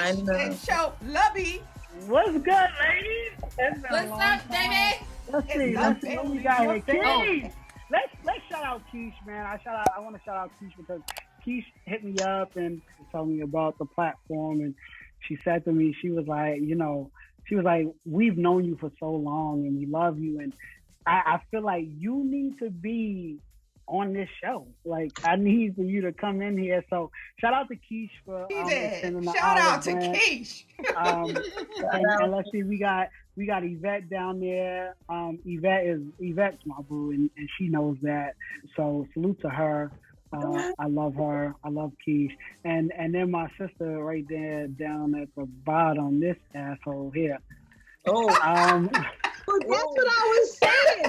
and show lovey. What's good, ladies? What's up, baby? Let's see what we got here. Keish! Let's shout out Keish, man. I want to shout out Keish because Keish hit me up and told me about the platform, and she said to me, she was like, we've known you for so long and we love you, and I feel like you need to be on this show. Like, I need for you to come in here. So shout out to Keish for extending the shout out to brand. Keish. And let's see, we got Yvette down there. Yvette's my boo, and she knows that. So salute to her. I love her. I love Keish. And then my sister right there down at the bottom, this asshole here. Oh. Well, that's what I was saying.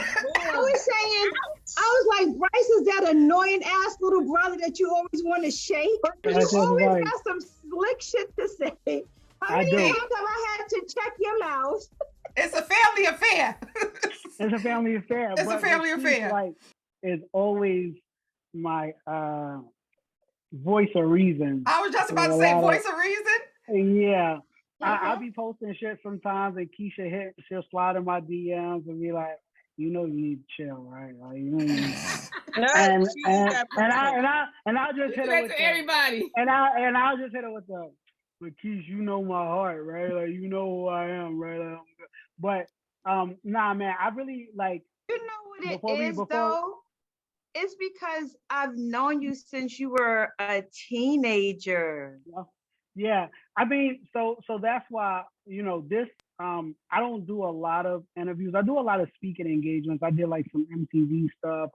I was like, Bryce is that annoying ass little brother that you always want to shake. You always got some slick shit to say. How many times have I had to check your mouth? It's a family affair. It's a family affair. It's a family affair. Like, it's always my voice of reason. I was just about to say voice of reason. Yeah. I'll be posting shit sometimes, and Keisha she'll slide in my DMs and be like, you know, you need to chill, right? Like, you know, and I'll just hit her with everybody. And I'll just hit her with the, but Keish, you know my heart, right? Like, you know who I am, right? But nah, man, I really like. You know what it is, though? It's because I've known you since you were a teenager. Yeah, I mean, so that's why, this, I don't do a lot of interviews. I do a lot of speaking engagements. I did like some MTV stuff.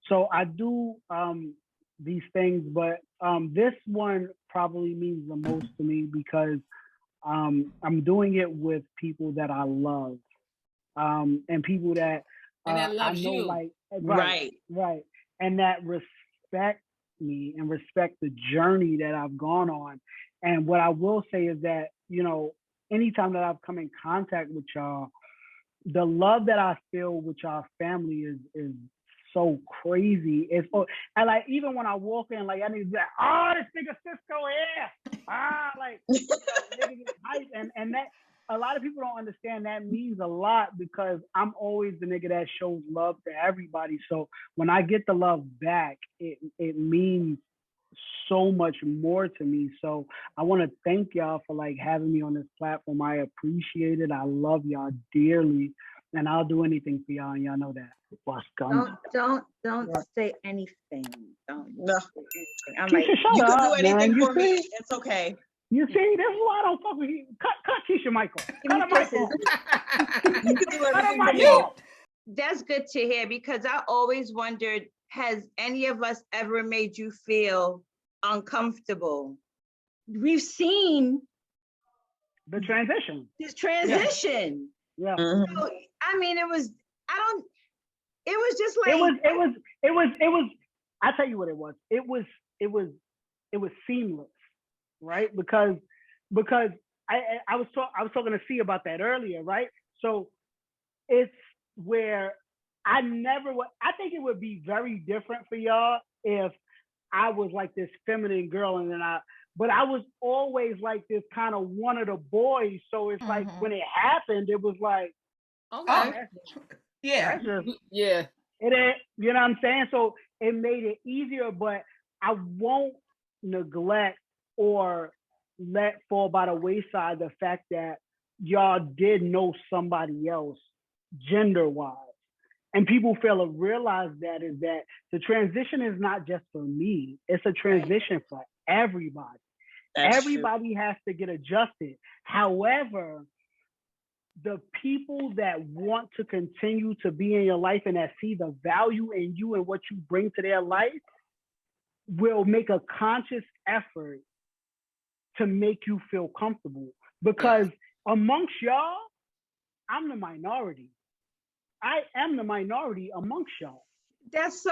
So I do these things, but this one probably means the most to me because I'm doing it with people that I love, and people that and that I know, you. like, right, and that respect me and respect the journey that I've gone on. And what I will say is that, anytime that I've come in contact with y'all, the love that I feel with y'all family is so crazy. And like, even when I walk in, like, I need to be like, oh, this nigga Cisco here. Like, nigga get hype. And that, a lot of people don't understand that means a lot because I'm always the nigga that shows love to everybody. So when I get the love back, it means so much more to me. So I want to thank y'all for like having me on this platform. I appreciate it. I love y'all dearly, and I'll do anything for y'all, and y'all know that. Don't say anything. Don't. No. I'm like, you can do anything for me. It's okay. You see, this is why I don't fuck with you. Cut Keisha Michael. Cut Michael. You can do everything for me. That's good to hear because I always wondered, has any of us ever made you feel uncomfortable? We've seen the transition. This transition. Yeah. Mm-hmm. So, I mean, it was just like it was I'll tell you what it was. It was seamless, right? Because I was talking to C about that earlier, right? So it's where I think it would be very different for y'all if I was like this feminine girl but I was always like this kind of one of the boys. So it's like when it happened, it was like, okay. Yeah. It ain't, you know what I'm saying? So it made it easier, but I won't neglect or let fall by the wayside the fact that y'all did know somebody else gender-wise. And people fail to realize that is that the transition is not just for me. It's a transition for everybody. Everybody has to get adjusted. However, the people that want to continue to be in your life and that see the value in you and what you bring to their life will make a conscious effort to make you feel comfortable. Because amongst y'all, I'm the minority. I am the minority amongst y'all. It's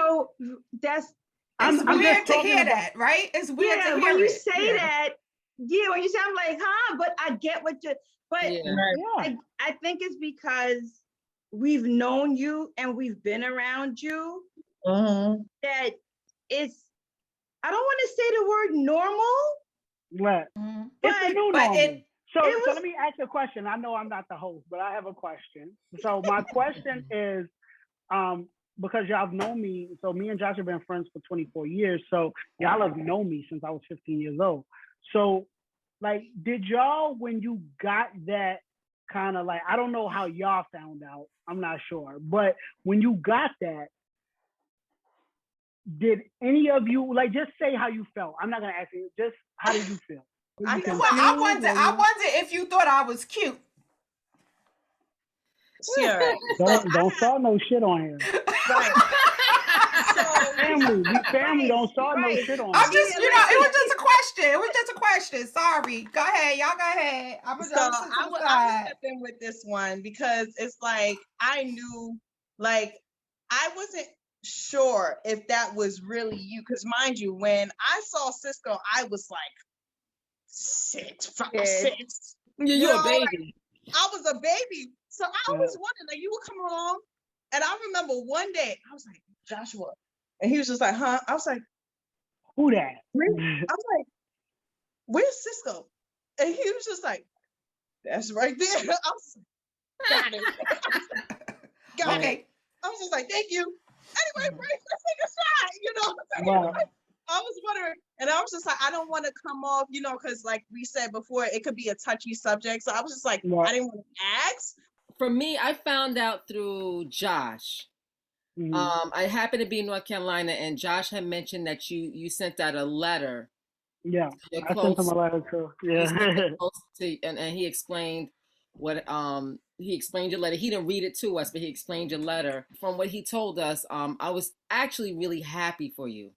weird to hear that, right? It's weird to hear when you say that. Yeah, when you say, I'm like, but I get what you. But I think it's because we've known you and we've been around you that it's. I don't want to say the word normal, Right. Mhm. It's the new But normal. So it was- let me ask you a question. I know I'm not the host, but I have a question. So my question is, because y'all have known me, so me and Josh have been friends for 24 years. So y'all have known me since I was 15 years old. So, like, did y'all, when you got that kind of like, I don't know how y'all found out, I'm not sure, but when you got that, did any of you, like, just say how you felt? I'm not gonna ask you, just how did you feel? Well, I wonder if you thought I was cute. Sure. Don't start no shit on here. Right. Family don't start no shit on I'm here. just, it was just a question. It was just a question. Sorry. Go ahead. Y'all go ahead. I'm So I will step in with this one because it's like I knew, like, I wasn't sure if that was really you. Because mind you, when I saw Cisco, I was like 6. You're a baby. Like, I was a baby. So I was wondering, like, you would come along. And I remember one day, I was like, Joshua. And he was just like, huh? I was like, who that? Really? I was like, where's Cisco? And he was just like, that's right there. I was like, got it. Got it. I was just like, thank you. Anyway, Bryce, let's take a shot. You know, I was wondering, and I was just like, I don't want to come off, because like we said before, it could be a touchy subject. So I was just like, I didn't want to ask. For me, I found out through Josh. I happened to be in North Carolina, and Josh had mentioned that you sent out a letter. Yeah, I sent him a letter too. Yeah, and he explained what he explained your letter. He didn't read it to us, but he explained your letter. From what he told us, I was actually really happy for you.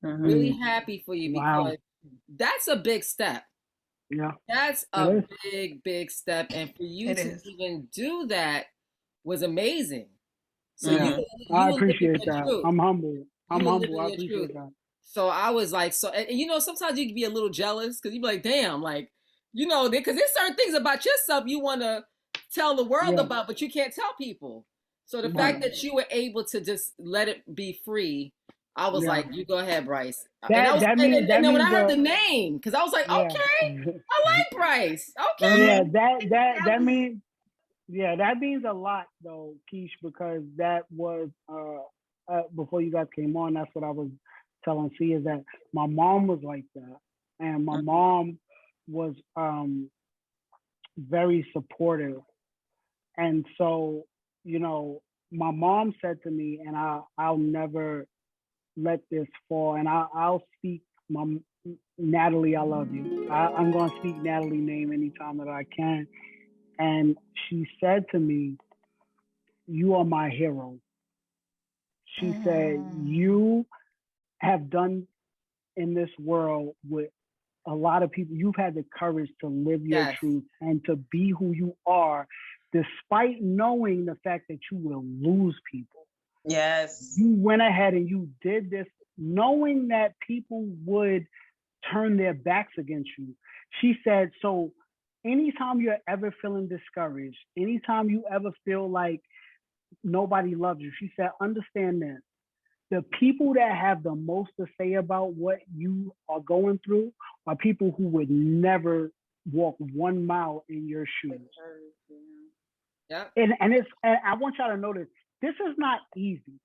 Really happy for you because that's a big step. Yeah, that's a big step, and for you to even do that was amazing. So you I appreciate that. I'm humble. I appreciate that. So I was like, and sometimes you can be a little jealous because you be like, damn, like, because there's certain things about yourself you want to tell the world about, but you can't tell people. So the fact that you were able to just let it be free, I was like, you go ahead, Bryce. And then when I heard the name, because I was like, okay, I like Bryce. Okay. Yeah, that means. Yeah, that means a lot though, Keish, because that was before you guys came on, that's what I was telling C, is that my mom was like that. And my mom was very supportive. And so, my mom said to me, and I'll never let this fall, and I'll speak Natalie, I love you. I'm gonna speak Natalie's name anytime that I can. And she said to me, you are my hero. She said, you have done in this world with a lot of people. You've had the courage to live your truth and to be who you are, despite knowing the fact that you will lose people. Yes. You went ahead and you did this, knowing that people would turn their backs against you. She said, so anytime you're ever feeling discouraged, anytime you ever feel like nobody loves you, she said, understand this. The people that have the most to say about what you are going through are people who would never walk 1 mile in your shoes. Yeah. And I want y'all to know this is not easy,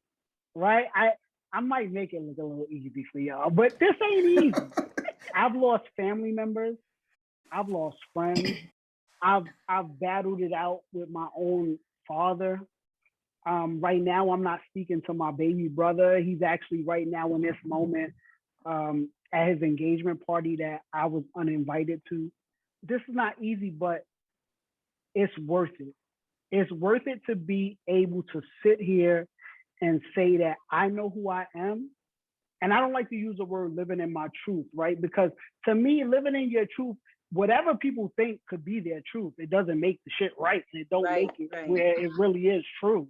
right? I might make it look a little easy for y'all, but this ain't easy. I've lost family members. I've lost friends. I've battled it out with my own father. Right now, I'm not speaking to my baby brother. He's actually right now in this moment at his engagement party that I was uninvited to. This is not easy, but it's worth it. It's worth it to be able to sit here and say that I know who I am. And I don't like to use the word living in my truth, right? Because to me, living in your truth, whatever people think could be their truth, it doesn't make the shit right. And it don't make it where it really is true,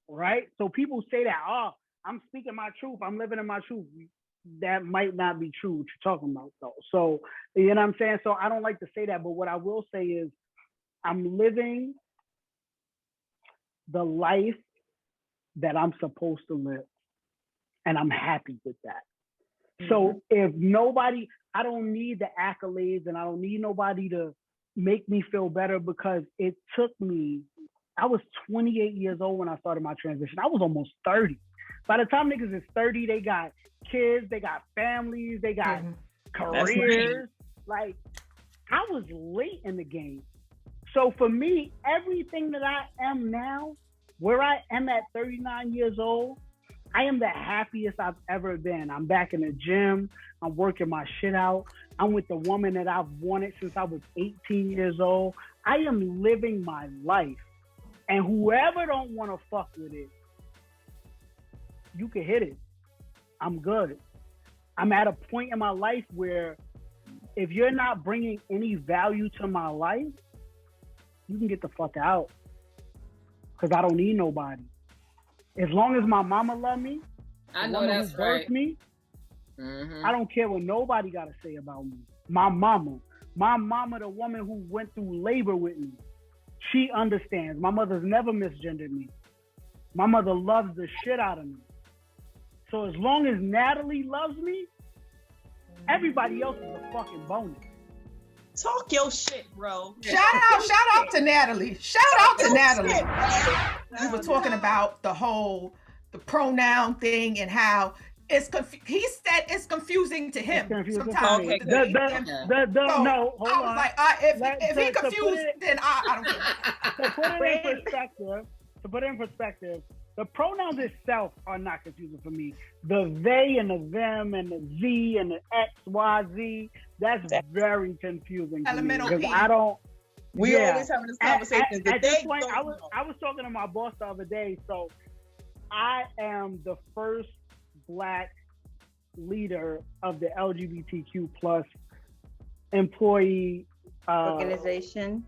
right? So people say that, oh, I'm speaking my truth, I'm living in my truth. That might not be true what you're talking about though. So, you know what I'm saying? So I don't like to say that, but what I will say is I'm living the life that I'm supposed to live. And I'm happy with that. So if nobody, I don't need the accolades and I don't need nobody to make me feel better, because it took me, I was 28 years old when I started my transition. I was almost 30. By the time niggas is 30, they got kids, they got families, they got careers. Like, I was late in the game. So for me, everything that I am now, where I am at 39 years old, I am the happiest I've ever been. I'm back in the gym. I'm working my shit out. I'm with the woman that I've wanted since I was 18 years old. I am living my life. And whoever don't want to fuck with it, you can hit it. I'm good. I'm at a point in my life where if you're not bringing any value to my life, you can get the fuck out. Because I don't need nobody. As long as my mama love me, I know that's right. Me, I don't care what nobody got to say about me. My mama, the woman who went through labor with me, she understands. My mother's never misgendered me. My mother loves the shit out of me. So as long as Natalie loves me, everybody else is a fucking bonus. Talk your shit, bro. Shout out to Natalie. Shout out to Natalie. We were talking about the pronoun thing and how he said it's confusing to him sometimes. No, hold on. I was like, if he confused, then I don't care. To put it in perspective, the pronouns itself are not confusing for me. The they and the them and the Z and the X, Y, Z, that's very confusing to me. Because I don't... We always having this conversation. At this point, I was talking to my boss the other day, so I am the first Black leader of the LGBTQ plus employee organization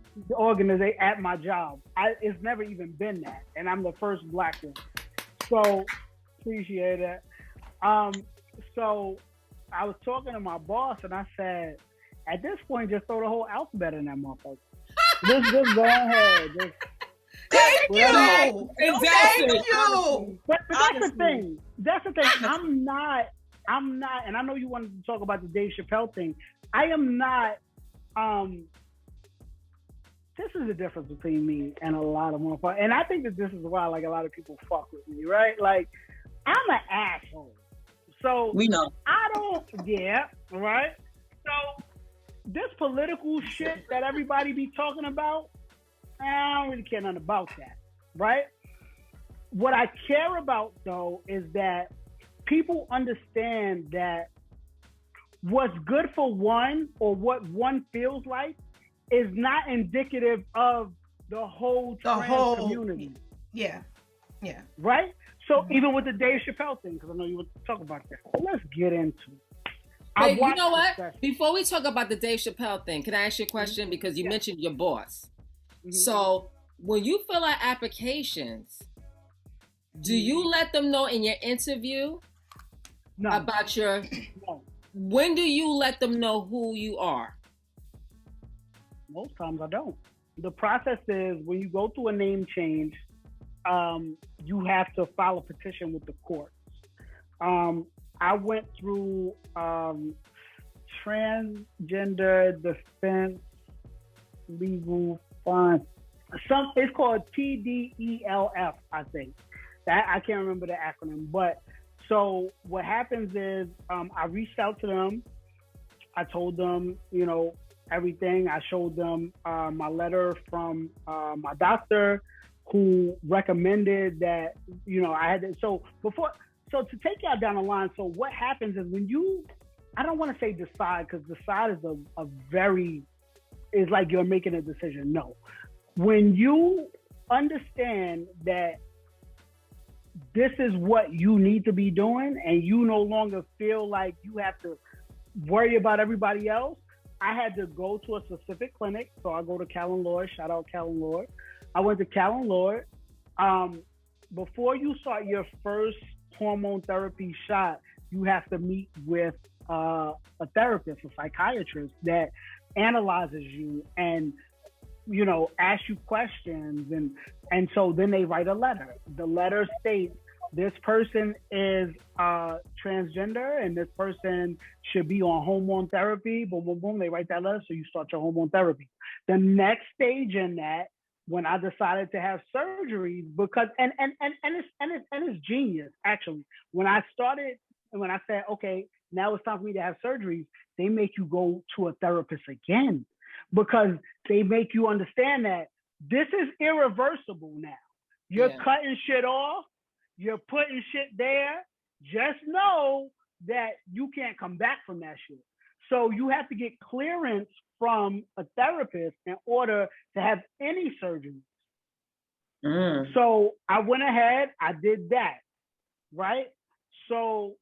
at my job. It's never even been that, and I'm the first Black one. So appreciate it. So I was talking to my boss, and I said, at this point, just throw the whole alphabet in that motherfucker. Just go ahead. Thank you. Exactly. Thank you. But that's the thing. That's the thing. I'm not, and I know you wanted to talk about the Dave Chappelle thing. I am not, this is the difference between me and a lot of motherfuckers. And I think that this is why, like, a lot of people fuck with me, right? Like, I'm an asshole. So, we know. Right? So, this political shit that everybody be talking about, I don't really care nothing about that, right? What I care about, though, is that people understand that what's good for one or what one feels like is not indicative of the whole community. Yeah. Right? So even with the Dave Chappelle thing, because I know you want to talk about that. Let's get into it. Hey, you know what? Before we talk about the Dave Chappelle thing, can I ask you a question? Because you mentioned your boss. So when you fill out applications, do you let them know in your interview about your... No. When do you let them know who you are? Most times I don't. The process is when you go through a name change, you have to file a petition with the courts. I went through Transgender Defense Legal Fund. It's called TDELF, I think. I can't remember the acronym, but so what happens is I reached out to them. I told them, everything. I showed them my letter from my doctor, who recommended that, I had to, so to take y'all down the line, so what happens is when I don't want to say decide, because decide is is like you're making a decision. No. When you understand that this is what you need to be doing and you no longer feel like you have to worry about everybody else, I had to go to a specific clinic. So I go to Caitlyn Lord. Shout out Caitlyn Lord. I went to Caitlyn Lord. Before you start your first hormone therapy shot, you have to meet with a therapist, a psychiatrist that analyzes you and asks you questions, and so then they write a letter. The letter states this person is transgender and this person should be on hormone therapy. Boom, boom, boom. They write that letter, so you start your hormone therapy. The next stage in that, when I decided to have surgery, because and it's genius actually. When I said, okay, now it's time for me to have surgeries, they make you go to a therapist again, because they make you understand that this is irreversible now. You're cutting shit off, you're putting shit there. Just know that you can't come back from that shit. So you have to get clearance from a therapist in order to have any surgery. So I went ahead, I did that, right? So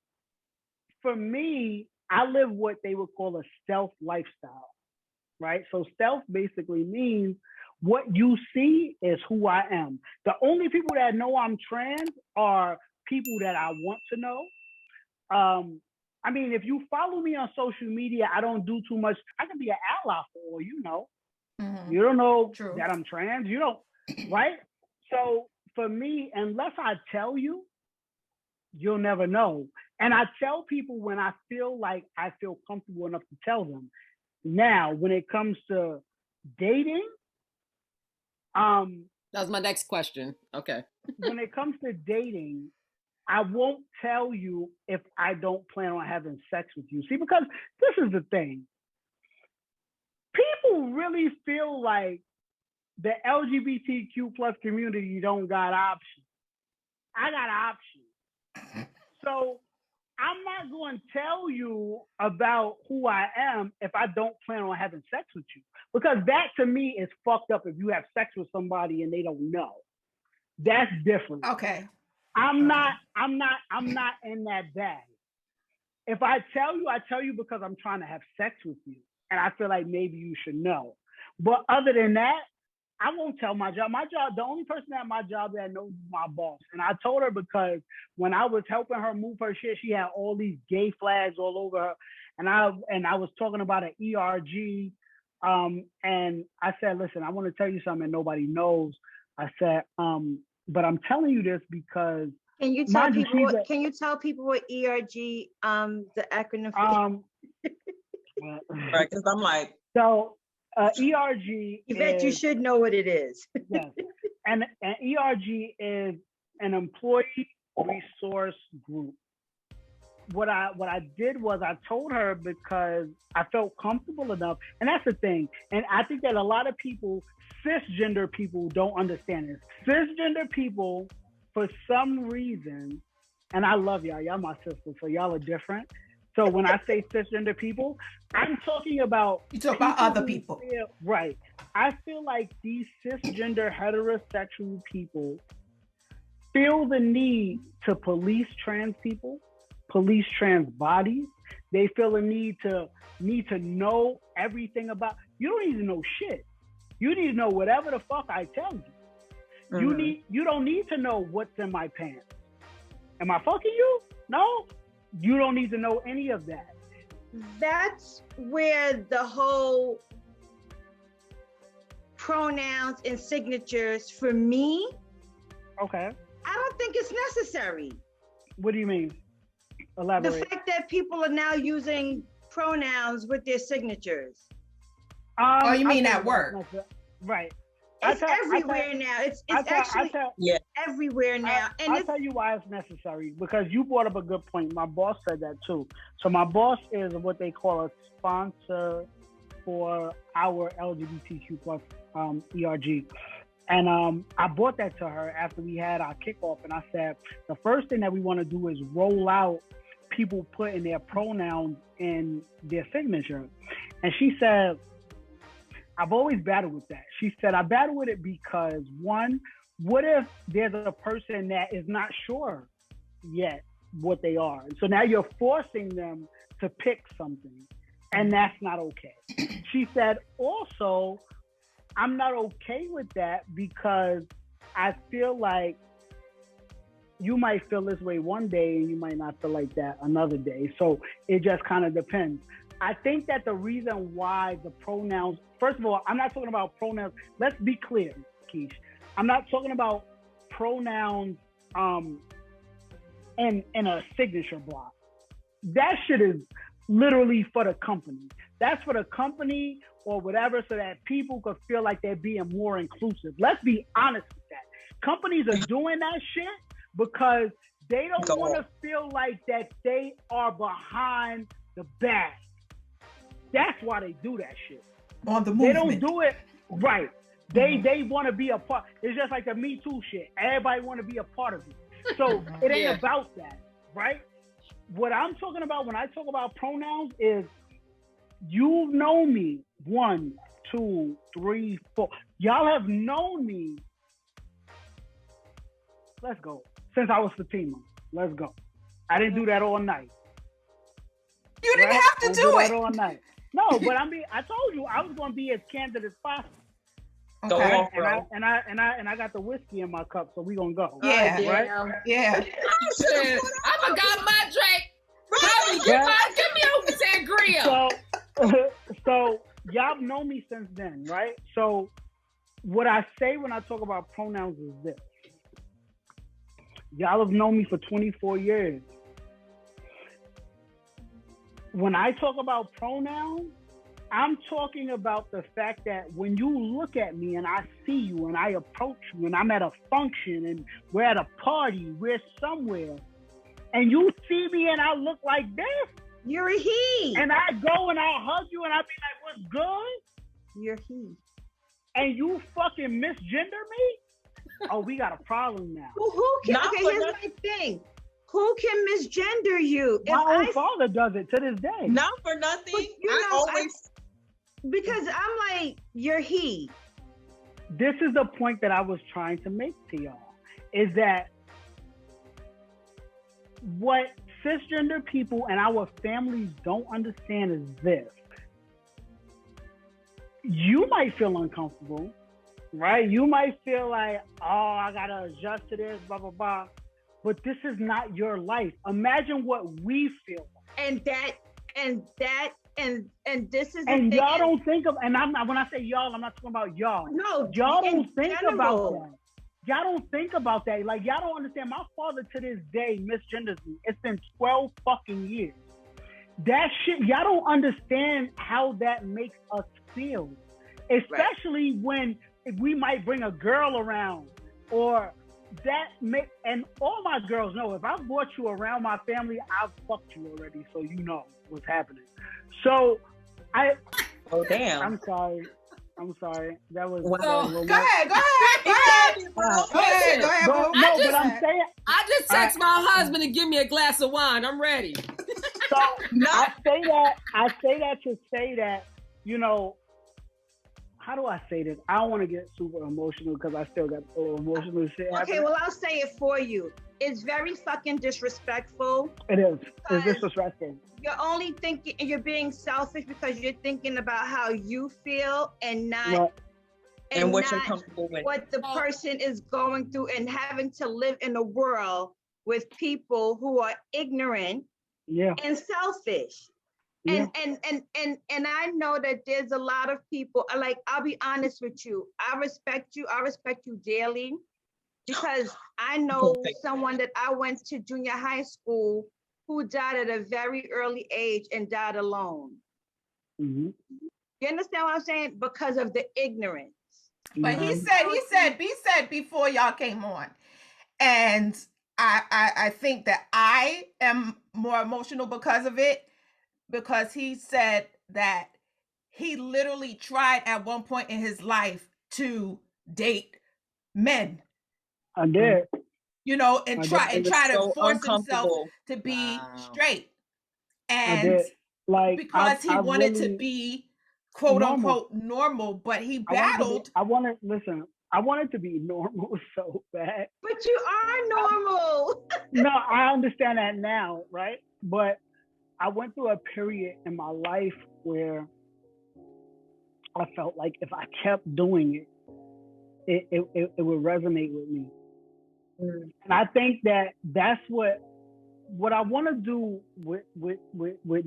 for me, I live what they would call a stealth lifestyle, right? So stealth basically means what you see is who I am. The only people that know I'm trans are people that I want to know. I mean, if you follow me on social media, I don't do too much. I can be an ally for all you know. You don't know that I'm trans. You don't, right? So for me, unless I tell you, you'll never know. And I tell people when I feel like I feel comfortable enough to tell them. Now, when it comes to dating, that was my next question. Okay. When it comes to dating, I won't tell you if I don't plan on having sex with you. See, because this is the thing. People really feel like the LGBTQ plus community don't got options. I got options. So I'm not going to tell you about who I am if I don't plan on having sex with you. Because that to me is fucked up if you have sex with somebody and they don't know. That's different. Okay. I'm not in that bag. If I tell you because I'm trying to have sex with you. And I feel like maybe you should know. But other than that, I won't tell my job. The only person at my job that knows is my boss. And I told her because when I was helping her move her shit, she had all these gay flags all over her. And I was talking about an ERG. And I said, listen, I want to tell you something and nobody knows. I said, but I'm telling you this because can you tell people what ERG the acronym for? Right, because I'm like, so ERG. Yvette, you should know what it is. Yes, and ERG is an employee resource group. What I did was I told her because I felt comfortable enough, and that's the thing. And I think that a lot of people, cisgender people, don't understand this. Cisgender people, for some reason, and I love y'all my sisters, so y'all are different. So when I say cisgender people, I'm talking about... You talk about other people. Right. I feel like these cisgender heterosexual people feel the need to police trans people, police trans bodies. They feel a need to know everything about... You don't need to know shit. You need to know whatever the fuck I tell you. Mm-hmm. You don't need to know what's in my pants. Am I fucking you? No. You don't need to know any of that. That's where the whole pronouns and signatures for me. Okay. I don't think it's necessary. What do you mean? Elaborate. The fact that people are now using pronouns with their signatures. Oh, you mean at work? Right. It's everywhere now. It's actually everywhere now. And I'll tell you why it's necessary, because you brought up a good point. My boss said that too. So my boss is what they call a sponsor for our LGBTQ plus ERG. And I brought that to her after we had our kickoff, and I said, the first thing that we want to do is roll out people putting their pronouns in their signature. And she said, I've always battled with that. She said, I battle with it because, one, what if there's a person that is not sure yet what they are? And so now you're forcing them to pick something, and that's not okay. She said, also, I'm not okay with that because I feel like you might feel this way one day and you might not feel like that another day. So it just kind of depends. I think that the reason why the pronouns, first of all, I'm not talking about pronouns. Let's be clear, Keish. I'm not talking about pronouns in a signature block. That shit is literally for the company. That's for the company or whatever, so that people could feel like they're being more inclusive. Let's be honest with that. Companies are doing that shit because they don't want to feel like that they are behind the bag. That's why they do that shit. On the movement. They don't do it right. They want to be a part. It's just like the Me Too shit. Everybody want to be a part of it. So it ain't about that, right? What I'm talking about when I talk about pronouns is you've known me 1, 2, 3, 4. Y'all have known me. Let's go. Since I was Fatima. Let's go. I didn't do that all night. You didn't have to do it all night. No, but I told you I was going to be as candid as possible. Okay. And I got the whiskey in my cup, so we gonna go. Yeah. Right? Yeah. I forgot my drink. Give me a sangria. So y'all know me since then, right? So what I say when I talk about pronouns is this. Y'all have known me for 24 years. When I talk about pronouns, I'm talking about the fact that when you look at me and I see you and I approach you and I'm at a function and we're at a party, we're somewhere, and you see me and I look like this. You're a he. And I go and I hug you and I be like, what's good? You're he. And you fucking misgender me? Oh, we got a problem now. Well, who can? Okay, here's my thing. Who can misgender you? My own father does it to this day. Not for nothing. Because I'm like, you're he. This is the point that I was trying to make to y'all, is that what cisgender people and our families don't understand is this. You might feel uncomfortable, right? You might feel like, oh, I gotta adjust to this, blah, blah, blah. But this is not your life. Imagine what we feel. And this is and y'all don't think of, and when I say y'all, I'm not talking about y'all. No, y'all don't think about that. Y'all don't think about that. Like, y'all don't understand. My father to this day misgenders me. It's been 12 fucking years. That shit, y'all don't understand how that makes us feel. Especially when we might bring a girl around or and all my girls know, if I brought you around my family, I've fucked you already, so you know what's happening. So oh damn. I'm sorry. That was Go ahead. But I'm saying I just text my husband and give me a glass of wine. I'm ready. So I say that to say that, you know, how do I say this? I don't want to get super emotional because I still got a little emotional shit happening. Okay, well, I'll say it for you. It's very fucking disrespectful. It is. It's disrespectful. You're only thinking, and you're being selfish because you're thinking about how you feel and not and what you're comfortable with. What the person is going through and having to live in a world with people who are ignorant and selfish. Yeah. And I know that there's a lot of people, like, I'll be honest with you. I respect you daily because I know someone that I went to junior high school who died at a very early age and died alone. Mm-hmm. You understand what I'm saying? Because of the ignorance. But he said before y'all came on, and I think that I am more emotional because of it, because he said that he literally tried at one point in his life to date men. I did. You know, and try to force himself to be straight. And because he wanted to be quote unquote normal, but he battled. I wanted to be normal so bad. But you are normal. No, I understand that now, right? But I went through a period in my life where I felt like if I kept doing it would resonate with me. And I think that's what I want to do with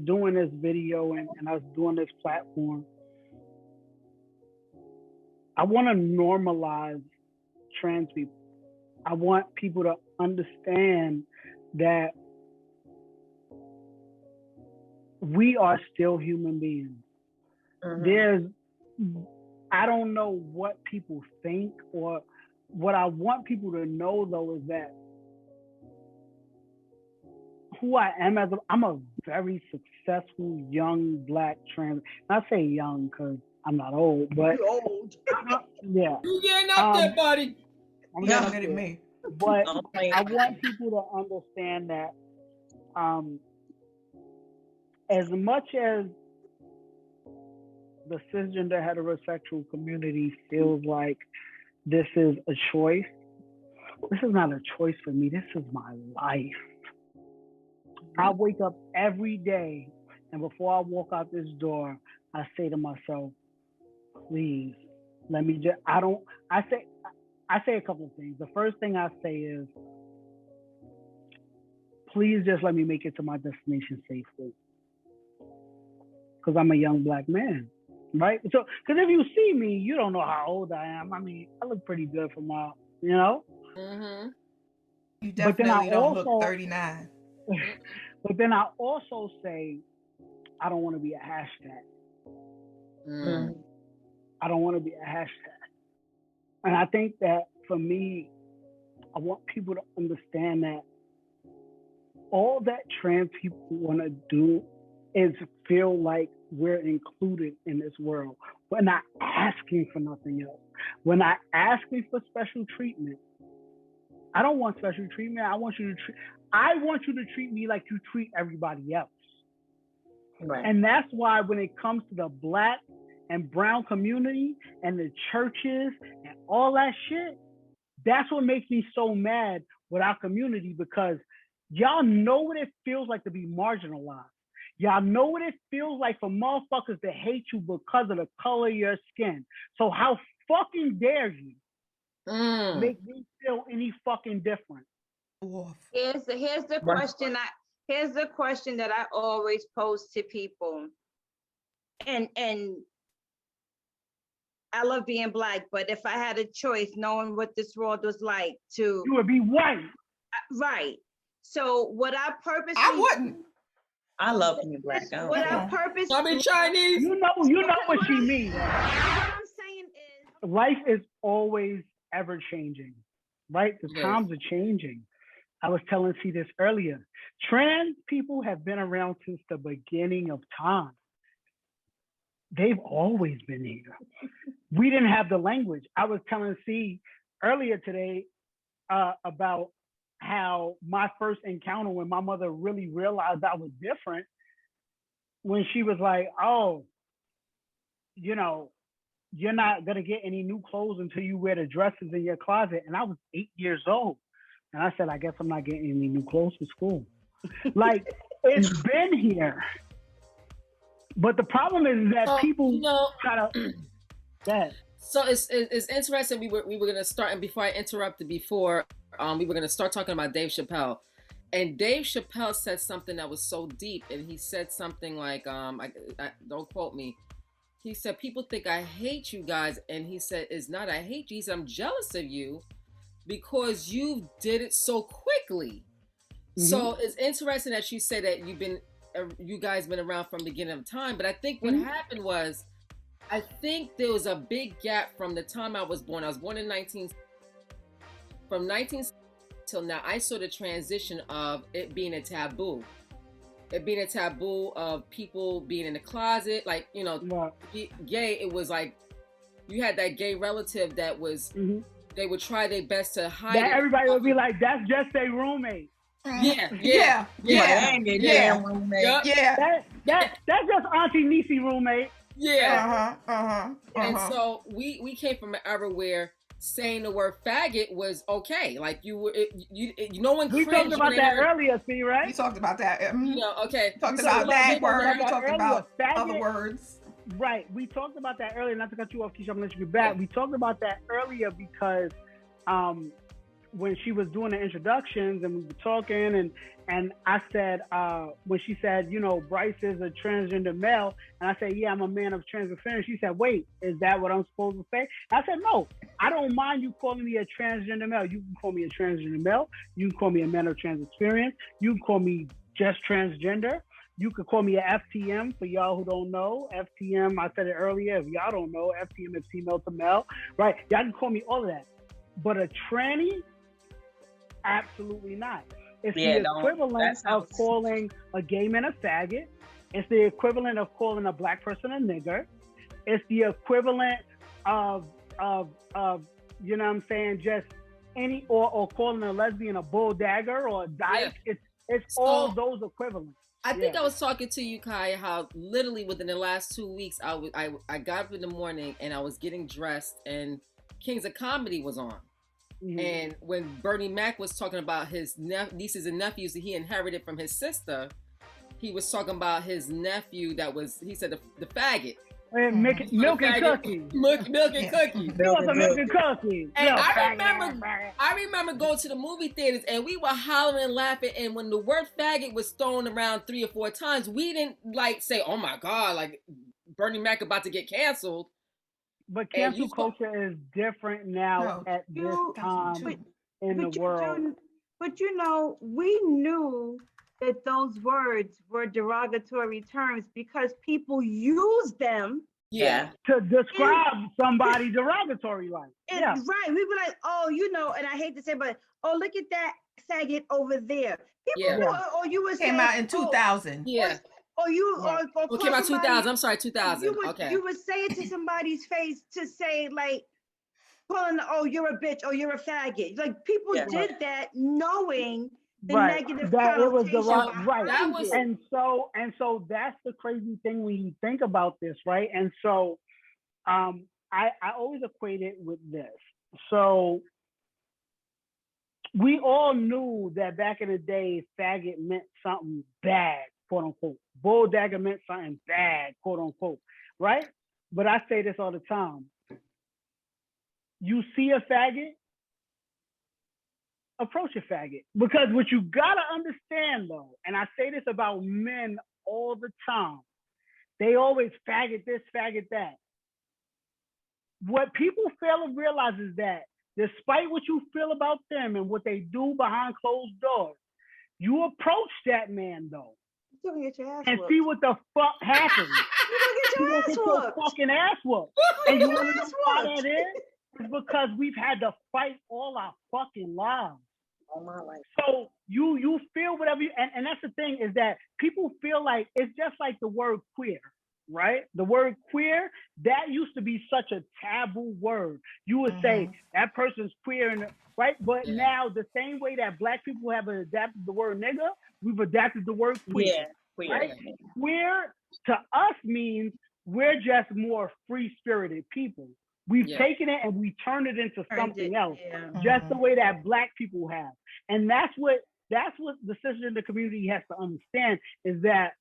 doing this video and us doing this platform. I want to normalize trans people. I want people to understand that we are still human beings. I don't know what people think, or what I want people to know though is that who I am I'm a very successful young Black trans. I say young because I'm not old, but you're old. Yeah. You getting up there, buddy? I'm younger than me. But I want people to understand that as much as the cisgender heterosexual community feels like this is a choice, this is not a choice for me. This is my life. I wake up every day, and before I walk out this door, I say to myself, please, let me just, I say a couple of things. The first thing I say is, please just let me make it to my destination safely. Because I'm a young Black man, right? So, because if you see me, you don't know how old I am. I mean, I look pretty good for my, you know? Mm-hmm. You definitely don't look 39. But then I also say, I don't want to be a hashtag. I don't want to be a hashtag. And I think that for me, I want people to understand that all that trans people want to do is feel like we're included in this world. We're not asking for nothing else. We're not asking for special treatment. I don't want special treatment. I want you to treat me like you treat everybody else. Right. And that's why when it comes to the Black and brown community and the churches and all that shit, that's what makes me so mad with our community, because y'all know what it feels like to be marginalized. Y'all know what it feels like for motherfuckers to hate you because of the color of your skin. So how fucking dare you make me feel any fucking different? Here's the question that I always pose to people. And I love being Black, but if I had a choice, knowing what this world was like, you would be white. Right. So what I purposely, I wouldn't. I love being Black. I mean Chinese. You know what she means. What I'm saying is, life is always ever changing, right? The times are changing. I was telling C this earlier. Trans people have been around since the beginning of time. They've always been here. We didn't have the language. I was telling C earlier today about how my first encounter, when my mother really realized I was different, when she was like, oh, you know, you're not going to get any new clothes until you wear the dresses in your closet. And I was 8 years old. And I said, I guess I'm not getting any new clothes for school. Like, it's been here. But the problem is that people try to... So it's interesting. We were going to start, and before I interrupted we were going to start talking about Dave Chappelle. And Dave Chappelle said something that was so deep. And he said something like, I don't quote me. He said, people think I hate you guys. And he said, it's not I hate you. He said, I'm jealous of you because you did it so quickly. Mm-hmm. So it's interesting that you say that you guys been around from the beginning of time. But I think what happened was, I think there was a big gap from the time I was born. I was born in 19 till now. I saw the transition of it being a taboo. It being a taboo of people being in the closet, like, you know, gay. It was like you had that gay relative that was, they would try their best to hide it. Everybody would be like, that's just a roommate. Yeah. That's just Auntie Niecy roommate. Yeah. And so we came from an era where saying the word faggot was okay. Like no one. We talked about that earlier, see, right? We talked about that. You know, okay. We talked about that word. We talked about other words. Right. We talked about that earlier. Not to cut you off, Keisha, I'm gonna let you get back. We talked about that earlier because when she was doing the introductions and we were talking and I said, when she said, you know, Bryce is a transgender male, and I said, yeah, I'm a man of trans experience. She said, wait, is that what I'm supposed to say? I said, no, I don't mind you calling me a transgender male. You can call me a transgender male. You can call me a man of trans experience. You can call me just transgender. You could call me a FTM for y'all who don't know. FTM, I said it earlier. If y'all don't know, FTM is female to male, right? Y'all can call me all of that. But a tranny, absolutely not. It's the equivalent of calling a gay man a faggot. It's the equivalent of calling a black person a nigger. It's the equivalent of you know what I'm saying, just any or calling a lesbian a bull dagger or a dyke. Yeah. It's so, all those equivalents. I think I was talking to you, Kai, how literally within the last 2 weeks, I got up in the morning and I was getting dressed and Kings of Comedy was on. Mm-hmm. And when Bernie Mac was talking about his nieces and nephews that he inherited from his sister, he was talking about his nephew that was, he said, the faggot. And milk and cookies. Milk and cookies. Milk and cookies. And I remember going to the movie theaters and we were hollering and laughing. And when the word faggot was thrown around 3 or 4 times, we didn't like say, "Oh my God, like Bernie Mac about to get canceled." But cancel culture is different now at this time in the world. But you know, we knew that those words were derogatory terms because people use them to describe somebody derogatory like. Right. We were like, oh, you know, and I hate to say, but oh, look at that faggot over there. People or you were saying came out in 2000. Or came out 2000. I'm sorry, 2000. You would say it to somebody's face to say like, calling, oh, you're a bitch, or you're a faggot. Like people did that knowing the negative that it was the right. That was, and so that's the crazy thing when you think about this, right? And so I always equate it with this. So we all knew that back in the day, faggot meant something bad, quote unquote. Bull dagger meant something bad, quote unquote, right? But I say this all the time. You see a faggot, approach a faggot. Because what you gotta understand though, and I say this about men all the time, they always faggot this, faggot that. What people fail to realize is that despite what you feel about them and what they do behind closed doors, you approach that man though. And see what the fuck happens. You're gonna get your fucking ass whooped. And you wanna know why that is? It's because we've had to fight all our fucking lives. All my life. So you feel whatever you, and that's the thing is that people feel like it's just like the word queer, right? The word queer, that used to be such a taboo word. You would say that person's queer, and right? But now the same way that black people have adapted the word nigga, we've adapted the word queer. Yeah, queer. Right? Queer to us means we're just more free-spirited people. We've taken it and we turned it into something else, just the way that black people have. And that's what the cisgender community has to understand is that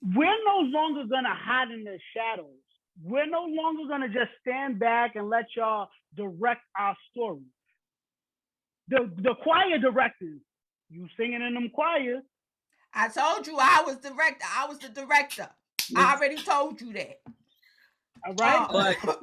we're no longer gonna hide in the shadows. We're no longer gonna just stand back and let y'all direct our story. The choir directors, you singing in them choirs. I told you I was the director. I already told you that. All right, the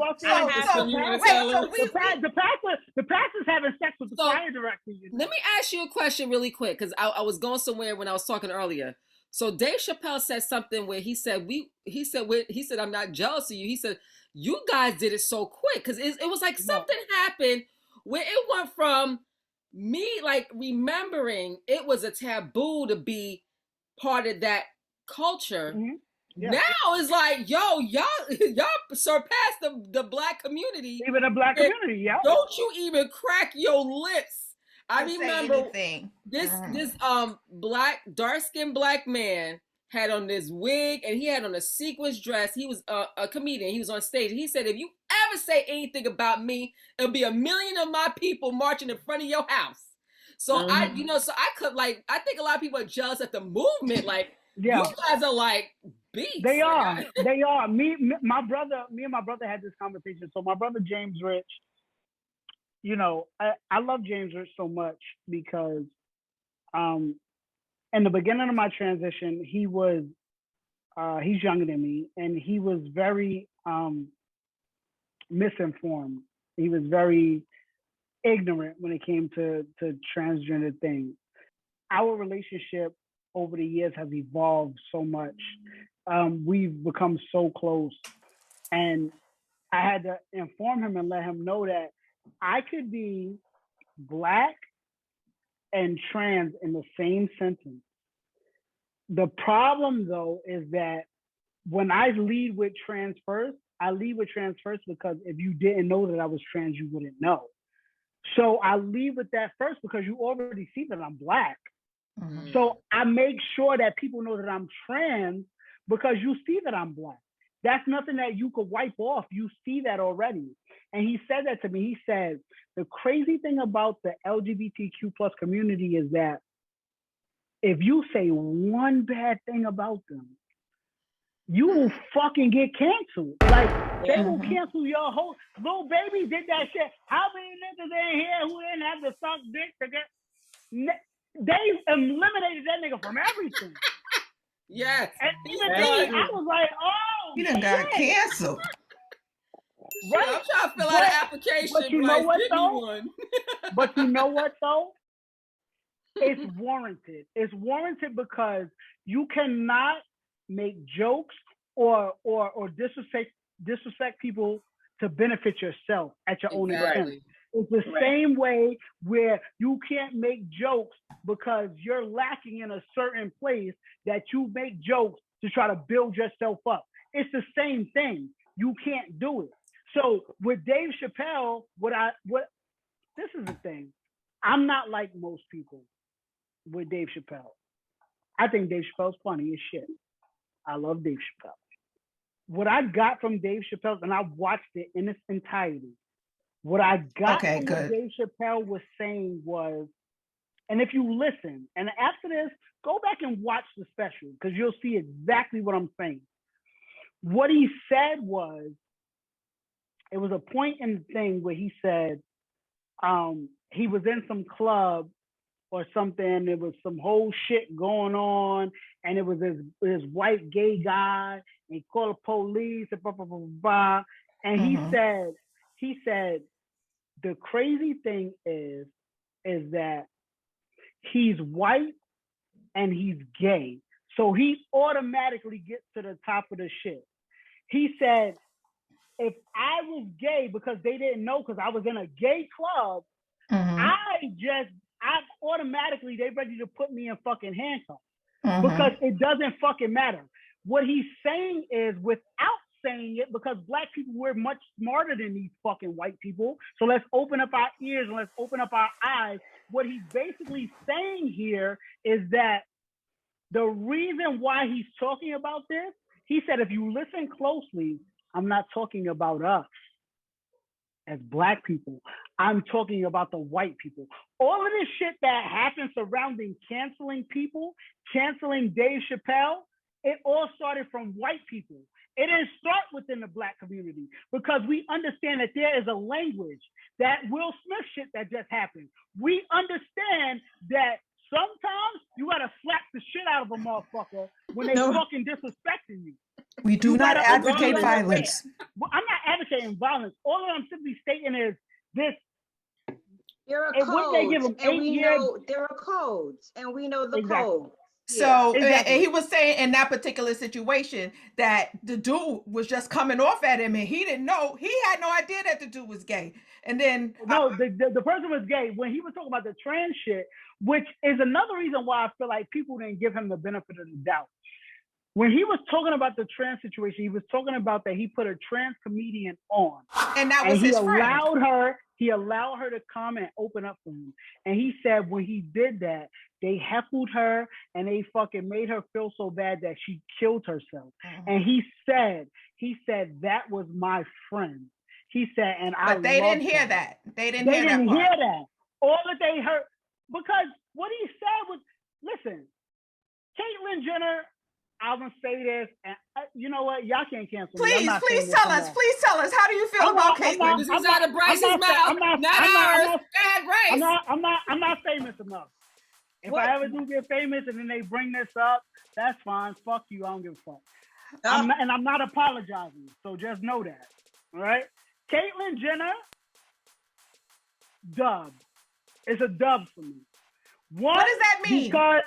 pastor's having sex with the choir director. Let me ask you a question really quick, because I was going somewhere when I was talking earlier. So Dave Chappelle said something where he said I'm not jealous of you. He said you guys did it so quick because it was like something happened where it went from me like remembering it was a taboo to be part of that culture. Mm-hmm. Yeah. Now it's like, yo, y'all surpassed the black community. Even the black community, yeah. Don't you even crack your lips. I remember this dark-skinned black man had on this wig and he had on a sequins dress. He was a comedian. He was on stage. He said, if you ever say anything about me, it'll be 1 million of my people marching in front of your house. So I think a lot of people are jealous at the movement. Like, you guys are like beasts. They are. Me and my brother had this conversation. So my brother James Rich, you know, I love James Rich so much because in the beginning of my transition, he was he's younger than me, and he was very misinformed. He was very ignorant when it came to transgender things. Our relationship over the years has evolved so much. We've become so close, and I had to inform him and let him know that I could be Black and trans in the same sentence. The problem, though, is that when I lead with trans first, I lead with trans first because if you didn't know that I was trans, you wouldn't know. So I lead with that first because you already see that I'm Black. Mm-hmm. So I make sure that people know that I'm trans because you see that I'm Black. That's nothing that you could wipe off. You see that already. And he said that to me. He said, the crazy thing about the LGBTQ plus community is that if you say one bad thing about them, you will fucking get canceled. Like, they will cancel your whole... Lil Baby did that shit. How many niggas in here who didn't have to suck dick to get... They eliminated that nigga from everything. Yes. And even then, I was like, oh, you done got canceled. Right? I'm trying to fill out an application. But you know what, though? But you know what, though? It's warranted. It's warranted because you cannot make jokes or disrespect people to benefit yourself at your own expense. It's the same way where you can't make jokes because you're lacking in a certain place that you make jokes to try to build yourself up. It's the same thing. You can't do it. So with Dave Chappelle, this is the thing. I'm not like most people with Dave Chappelle. I think Dave Chappelle's funny as shit. I love Dave Chappelle. What I got from Dave Chappelle, and I watched it in its entirety, what I got from what Dave Chappelle was saying was, and if you listen, and after this, go back and watch the special, because you'll see exactly what I'm saying. What he said was, it was a point in the thing where he said, he was in some club or something, there was some whole shit going on, and it was this white gay guy, and he called the police, and blah, blah, blah, blah. And he said, the crazy thing is that he's white and he's gay. So he automatically gets to the top of the shit. He said, if I was gay, because they didn't know, because I was in a gay club, I automatically, they ready to put me in fucking handcuffs because it doesn't fucking matter. What he's saying is, without saying it, because Black people, we're much smarter than these fucking white people. So let's open up our ears and let's open up our eyes. What he's basically saying here is that the reason why he's talking about this, he said, if you listen closely, I'm not talking about us as Black people. I'm talking about the white people. All of this shit that happens surrounding canceling people, canceling Dave Chappelle, it all started from white people. It didn't start within the Black community because we understand that there is a language, that Will Smith shit that just happened. We understand that sometimes you gotta slap the shit out of a motherfucker when they fucking disrespecting you. We do not advocate violence. Well, I'm not advocating violence. All that I'm simply stating is this. There are codes, and we know there are codes, and we know the codes. So and he was saying in that particular situation that the dude was just coming off at him, and he didn't know. He had no idea that the dude was gay. And then the person was gay when he was talking about the trans shit, which is another reason why I feel like people didn't give him the benefit of the doubt. When he was talking about the trans situation, he was talking about that he put a trans comedian on, and that was his friend. He allowed her to come and open up for him. And he said when he did that, they heckled her and they fucking made her feel so bad that she killed herself. And he said that was my friend. He said, and but they didn't hear that. They didn't hear that. All that they heard, because what he said was, listen, Caitlyn Jenner, I'm gonna say this, and Y'all can't cancel me. Please tell us. Please tell us. How do you feel about Caitlyn? This is out of Bryce's mouth, not ours. God, Bryce. I'm not famous enough. If I ever do get famous and then they bring this up, that's fine. Fuck you. I don't give a fuck. I'm not apologizing. So just know that. All right. Caitlyn Jenner, dub. It's a dub for me. What does that mean? Because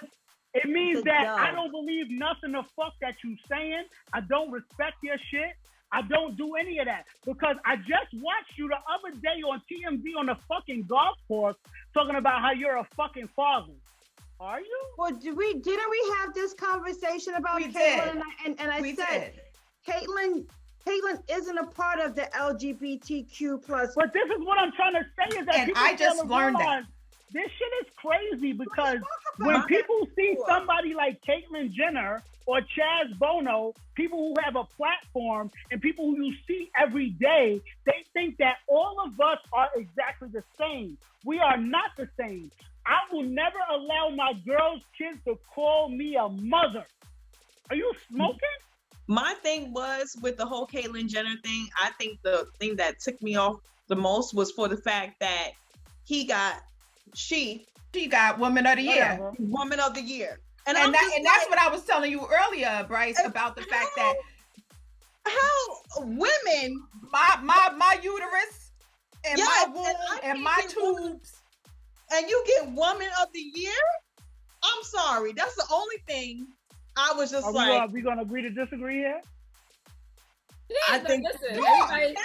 it means that I don't believe nothing the fuck that you saying. I don't respect your shit. I don't do any of that. Because I just watched you the other day on TMZ on the fucking golf course talking about how you're a fucking father. Are you? Well, didn't we have this conversation about Caitlyn? And I said, Caitlyn isn't a part of the LGBTQ plus. But this is what I'm trying to say is that and I just learned that. This shit is crazy because when people see somebody like Caitlyn Jenner or Chaz Bono, people who have a platform and people who you see every day, they think that all of us are exactly the same. We are not the same. I will never allow my girls' kids to call me a mother. Are you smoking? My thing was with the whole Caitlyn Jenner thing, I think the thing that ticked me off the most was for the fact that she got Woman of the Year. Woman of the Year. And that's what I was telling you earlier, Bryce, about the fact that how women, my uterus and my womb and my tubes, and you get Woman of the Year. I'm sorry, that's the only thing I was just are we gonna agree to disagree here? Yeah, I think everybody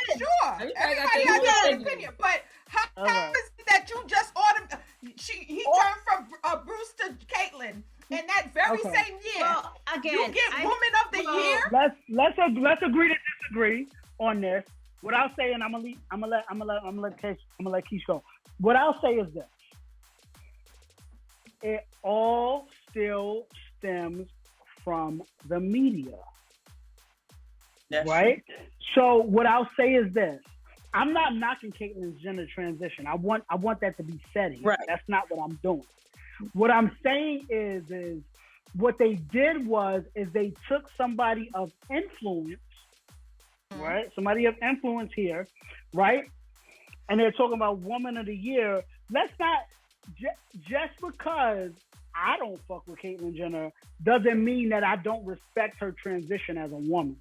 has their own opinion, but how is it that you just he turned from Bruce to Caitlyn, and that very same year, you get Woman of the Year? Let's agree to disagree on this. What I'll say, and I'm gonna let Keish go. What I'll say is this: it all still stems from the media. That's right? True. So what I'll say is this. I'm not knocking Caitlyn Jenner transition. I want that to be said here. Right. That's not what I'm doing. What I'm saying is what they did is they took somebody of influence, right? Somebody of influence here, right? And they're talking about Woman of the Year. Let's not, just because I don't fuck with Caitlyn Jenner doesn't mean that I don't respect her transition as a woman.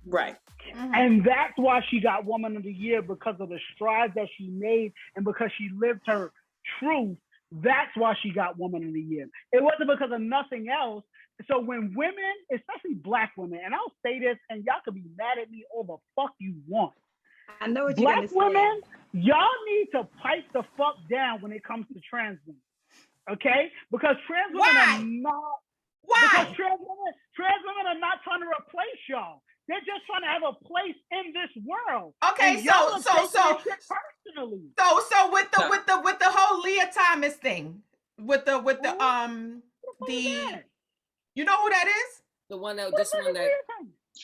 Right. Mm-hmm. And that's why she got Woman of the Year, because of the strides that she made and because she lived her truth. That's why she got Woman of the Year. It wasn't because of nothing else. So when women, especially Black women, and I'll say this, and y'all can be mad at me all the fuck you want. I know what you're Black women, y'all need to pipe the fuck down when it comes to trans women. Okay? Because trans women are not. Why? Because trans women are not trying to replace y'all. They're just trying to have a place in this world. Okay, and so personally. So with the whole Leah Thomas thing, with the you know who that is? The one that this one that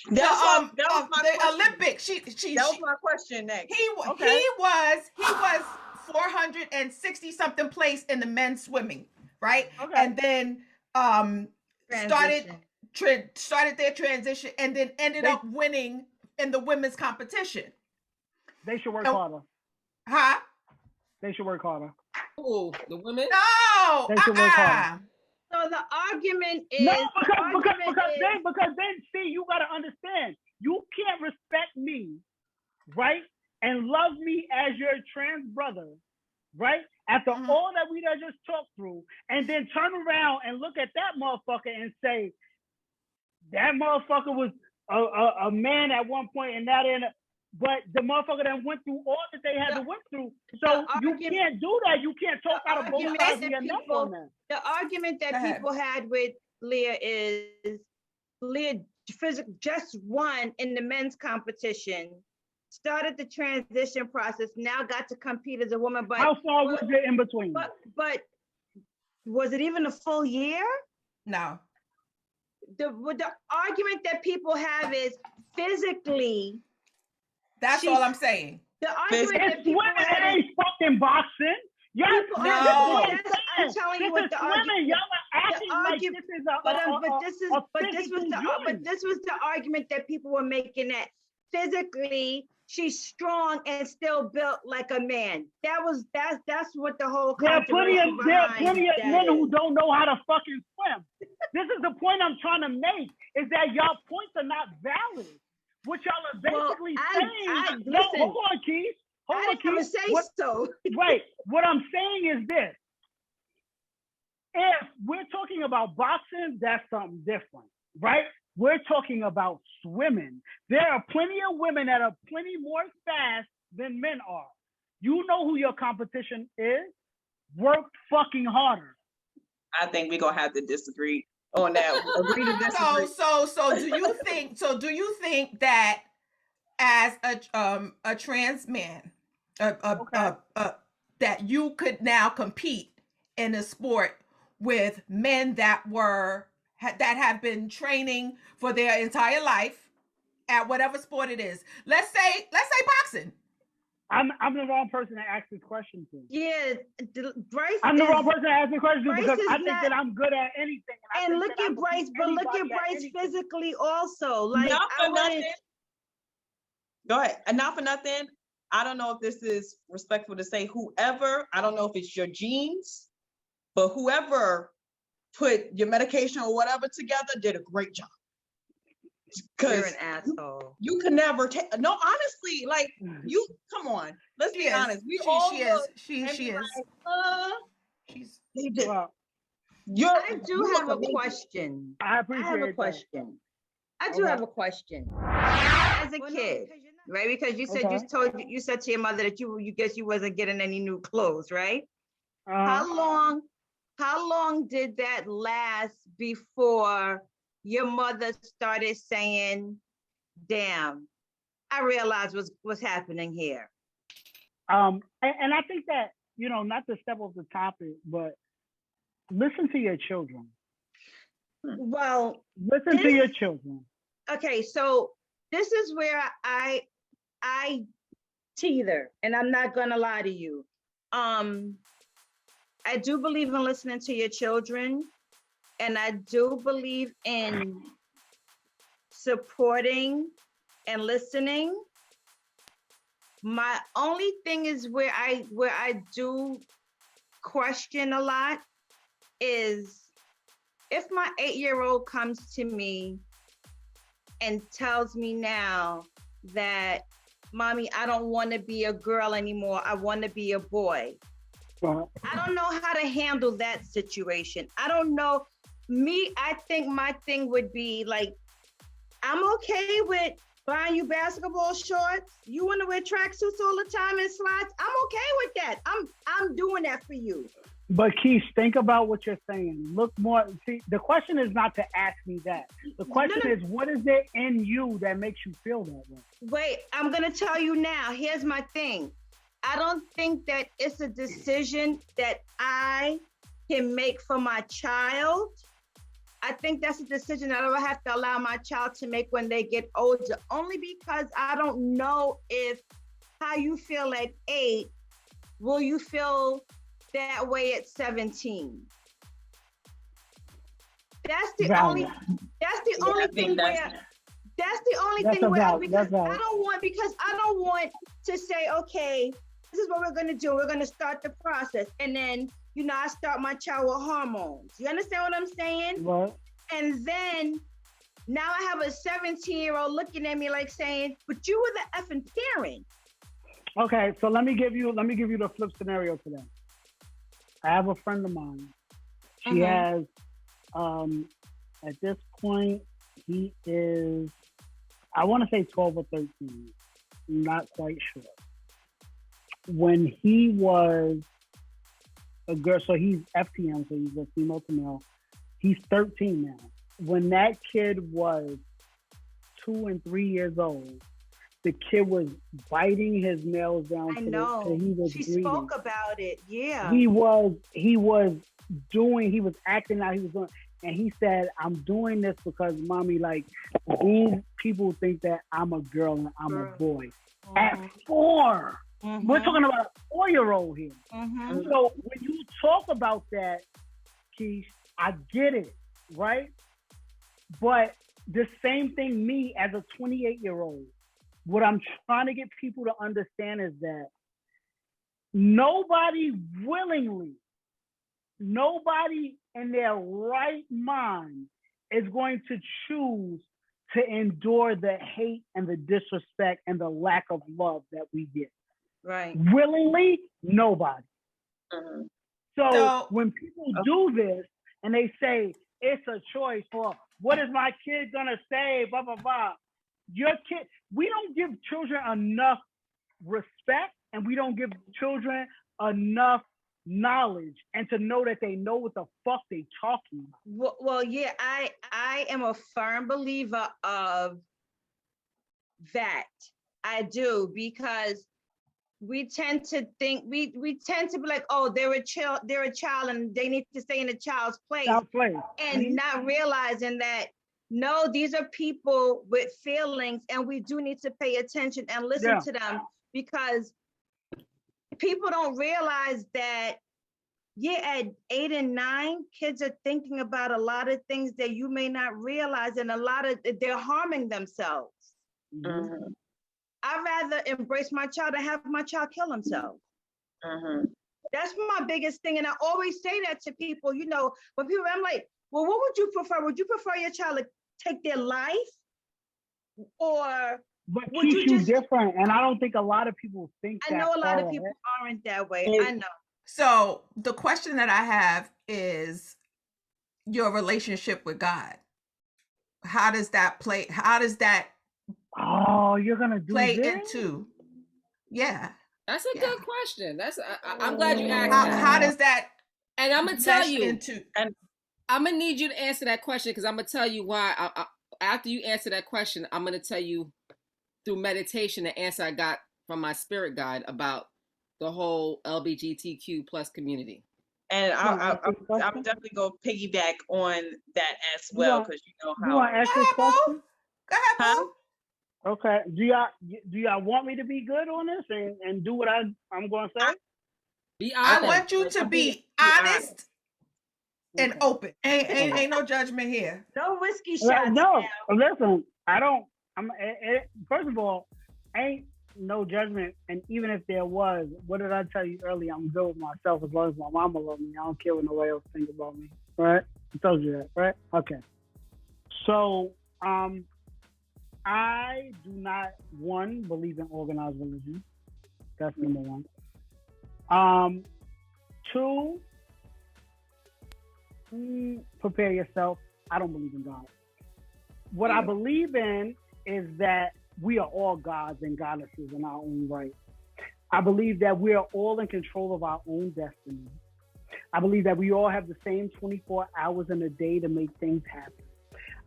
the Olympics. That was my question next. He was 460 something place in the men's swimming, right? Okay. And then started their transition and then ended up winning in the women's competition. They should work harder. Huh? They should work harder. Oh, the women? No. They should work harder. So the argument is because then see, you gotta understand, you can't respect me, right? And love me as your trans brother, right? After all that we done just talked through, and then turn around and look at that motherfucker and say, that motherfucker was a man at one point and not in a, but the motherfucker that went through all that they had to went through. So you can't do that. You can't talk out of both sides of your neck on that. The argument that people had with Leah is Leah just won in the men's competition, started the transition process, now got to compete as a woman. But how far was it in between? But was it even a full year? No. The argument that people have is physically. That's all I'm saying. The argument that people have ain't fucking boxing. Yes, No, I'm telling you what the argument. Y'all are acting like this is but this was the argument that people were making, that physically she's strong and still built like a man. That's what the whole there are plenty of men who is. don't know how to fucking swim. This is the point I'm trying to make, is that y'all points are not valid. What y'all are basically saying. No, hold on, Keith. I didn't say so. Right. What I'm saying is this. If we're talking about boxing, that's something different, right? We're talking about swimming. There are plenty of women that are plenty more fast than men are. You know who your competition is? Work fucking harder. I think we're gonna have to disagree on that. Agree to disagree. So do you think that as a trans man, that you could now compete in a sport with men that have been training for their entire life at whatever sport it is? Let's say boxing. I'm the wrong person to ask this question to. Yeah, Bryce. I'm the wrong person to ask this question to, because I think not, that I'm good at anything. And look at Bryce, but look at Bryce physically also. Like, not for nothing. Go ahead. And not for nothing. I don't know if this is respectful to say whoever, I don't know if it's your genes, but whoever put your medication or whatever together did a great job. You're an asshole. You can never take, no, honestly, like, you, come on, let's be honest. She is. They did. I do have a question. I appreciate a question. I do have a question. As a kid, right? Because you said you said to your mother that you guess you wasn't getting any new clothes, right? How long did that last before your mother started saying, "Damn, I realized what's happening here"? And I think that, not to step off the topic, but listen to your children. Well, listen to your children. Okay, so this is where I teeter, and I'm not gonna lie to you. I do believe in listening to your children, and I do believe in supporting and listening. My only thing is where I do question a lot is if my 8-year-old comes to me and tells me now that, "Mommy, I don't want to be a girl anymore. I want to be a boy." I don't know how to handle that situation. I don't know. I think my thing would be like, I'm okay with buying you basketball shorts. You want to wear tracksuits all the time and slides? I'm okay with that. I'm doing that for you. But Keith, think about what you're saying. Look more. See, the question is not to ask me that. The question is, what is it in you that makes you feel that way? Wait, I'm going to tell you now. Here's my thing. I don't think that it's a decision that I can make for my child. I think that's a decision that I will have to allow my child to make when they get older, only because I don't know if how you feel at 8, will you feel that way at 17? That's the only thing where because I don't want to say, okay, this is what we're going to do. We're going to start the process. And then, I start my child with hormones. You understand what I'm saying? Right. And then now I have a 17-year-old looking at me like saying, "But you were the effing parent." Okay, so let me give you the flip scenario to that. I have a friend of mine. She has, at this point, he is, I want to say 12 or 13. I'm not quite sure. When he was a girl, so he's FTM, so he's a female to male. He's 13 now. When that kid was 2 and 3 years old, the kid was biting his nails down. I know. He was she bleeding. spoke about it. Yeah. He was acting out. He was doing, and he said, "I'm doing this because, Mommy, like, these people think that I'm a girl and I'm a boy." At 4. We're talking about a 4-year-old here. So when you talk about that, Keith, I get it, right? But the same thing, me as a 28-year-old, what I'm trying to get people to understand is that nobody in their right mind is going to choose to endure the hate and the disrespect and the lack of love that we get. Right. Willingly, nobody. So when people do this and they say it's a choice for what is my kid gonna say, blah blah blah. Your kid, we don't give children enough respect, and we don't give children enough knowledge and to know that they know what the fuck they talking about. Well, yeah, I am a firm believer of that. I do, because we tend to think we tend to be like, oh, they're a child and they need to stay in the child's place. And not realizing that no, these are people with feelings, and we do need to pay attention and listen to them, because people don't realize that at 8 and 9, kids are thinking about a lot of things that you may not realize, and they're harming themselves. I'd rather embrace my child than have my child kill himself. That's my biggest thing. And I always say that to people, when people, I'm like, well, what would you prefer? Would you prefer your child to take their life? Or but would you different? And I don't think a lot of people think that. I know a lot of people aren't that way. I know. So the question that I have is your relationship with God. How does that play? How does that you're gonna play into? Yeah. That's a good question. I'm glad you asked that. that. How does that? And I'm gonna tell you. I'm gonna need you to answer that question, because I'm gonna tell you why. After you answer that question, I'm gonna tell you through meditation the answer I got from my spirit guide about the whole LGBTQ plus community. And I'm definitely gonna piggyback on that as well, because you know how. You want to ask this question? Go ahead, Boo. Okay. Do y'all want me to be good on this and do what I'm going to say? Be honest. I want you to be honest and open. Ain't no judgment here. No whiskey shots. No, listen. First of all, ain't no judgment. And even if there was, what did I tell you earlier? I'm good with myself as long as my mama loves me. I don't care what nobody else thinks about me. Right? I told you that, right? Okay. So, I do not, one, believe in organized religion. That's number one. Two, prepare yourself. I don't believe in God. What I believe in is that we are all gods and goddesses in our own right. I believe that we are all in control of our own destiny. I believe that we all have the same 24 hours in a day to make things happen.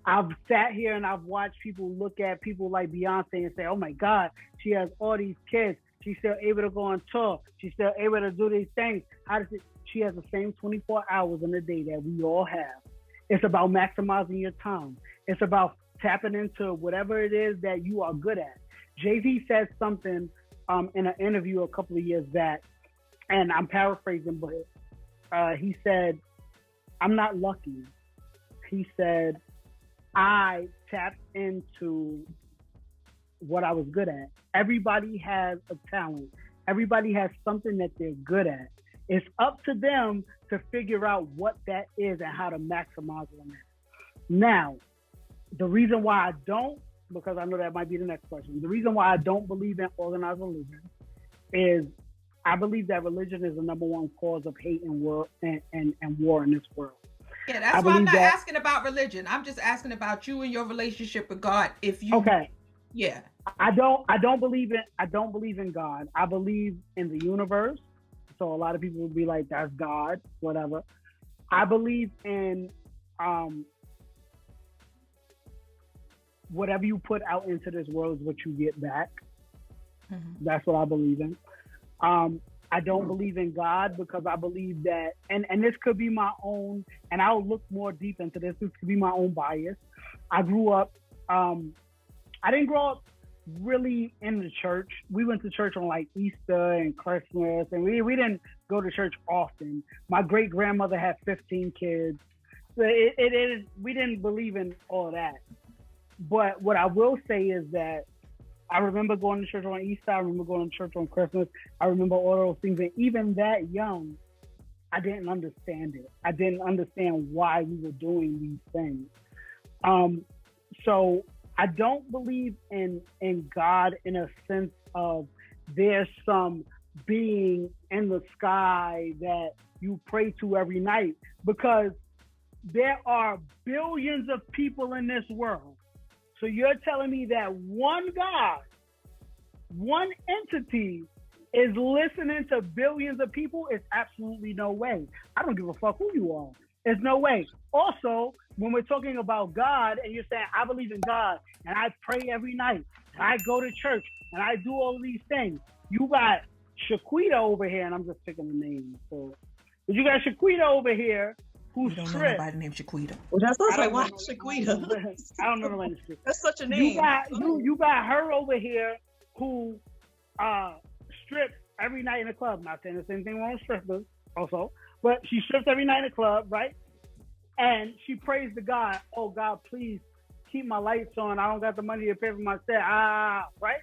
I've sat here and I've watched people look at people like Beyonce and say, oh my God, she has all these kids. She's still able to go on tour. She's still able to do these things. She has the same 24 hours in a day that we all have. It's about maximizing your time. It's about tapping into whatever it is that you are good at. Jay-Z said something in an interview a couple of years back, and I'm paraphrasing, but he said, I'm not lucky. He said, I tapped into what I was good at. Everybody has a talent. Everybody has something that they're good at. It's up to them to figure out what that is and how to maximize on that. Now, the reason why I don't, because I know that might be the next question, the reason why I don't believe in organized religion is I believe that religion is the number one cause of hate and war and war in this world. Yeah, that's why I'm not asking about religion. I'm just asking about you and your relationship with God. If you yeah. I don't believe in God. I believe in the universe. So a lot of people would be like, that's God, whatever. I believe in whatever you put out into this world is what you get back. Mm-hmm. That's what I believe in. I don't believe in God because I believe that, and this could be my own, and I'll look more deep into this. This could be my own bias. I grew up, I didn't grow up really in the church. We went to church on like Easter and Christmas, and we didn't go to church often. My great grandmother had 15 kids. So we didn't believe in all that. But what I will say is that I remember going to church on Easter. I remember going to church on Christmas. I remember all those things. And even that young, I didn't understand it. I didn't understand why we were doing these things. So I don't believe in God in a sense of there's some being in the sky that you pray to every night, because there are billions of people in this world. So you're telling me that one God, one entity is listening to billions of people? It's absolutely no way. I don't give a fuck who you are. There's no way. Also, when we're talking about God and you're saying, I believe in God and I pray every night and I go to church and I do all these things, you got Shaquita over here, and I'm just picking a name. So, but you got Shaquita over here who's don't know nobody named Shaquita. Well, that's like, why Shaquita? I don't know the name. That's such a name. You got her over here who strips every night in the club. Not saying there's anything wrong with strippers also, but she strips every night in the club, right? And she prays to God, oh God, please keep my lights on. I don't got the money to pay for my set. Right?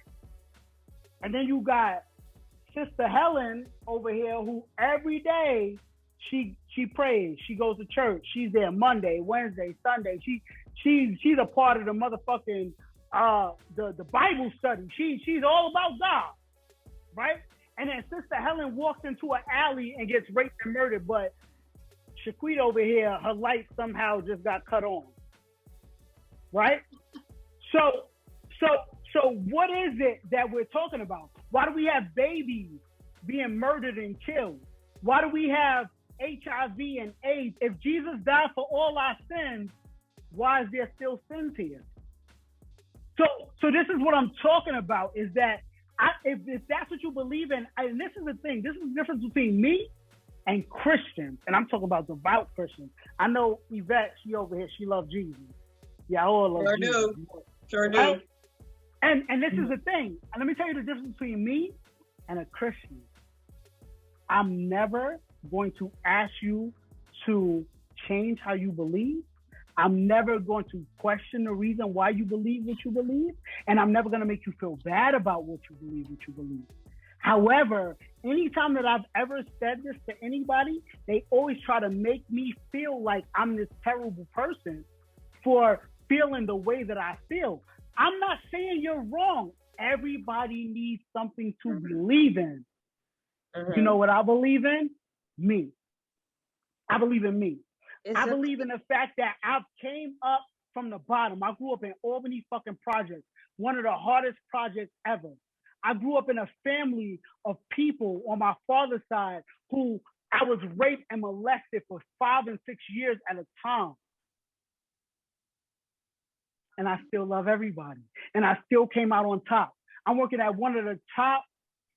And then you got Sister Helen over here who every day she prays. She goes to church. She's there Monday, Wednesday, Sunday. She's a part of the motherfucking the Bible study. She's all about God, right? And then Sister Helen walks into an alley and gets raped and murdered, but Shaquita over here, her light somehow just got cut on, right? So what is it that we're talking about? Why do we have babies being murdered and killed? Why do we have HIV and AIDS? If Jesus died for all our sins, why is there still sins here? So this is what I'm talking about, is that if that's what you believe in, and this is the thing, this is the difference between me and Christians, and I'm talking about devout Christians. I know Yvette, she over here, she loves Jesus. Yeah, I all love Jesus. Sure do. Right? And this is the thing. And let me tell you the difference between me and a Christian. I'm never going to ask you to change how you believe. I'm never going to question the reason why you believe what you believe. And I'm never going to make you feel bad about what you believe. However, anytime that I've ever said this to anybody, they always try to make me feel like I'm this terrible person for feeling the way that I feel. I'm not saying you're wrong. Everybody needs something to believe in. You know what I believe in? Me. I believe in me. I believe in the fact that I came up from the bottom. I grew up in Albany fucking projects, one of the hardest projects ever. I grew up in a family of people on my father's side who I was raped and molested for 5 and 6 years at a time. And I still love everybody. And I still came out on top. I'm working at one of the top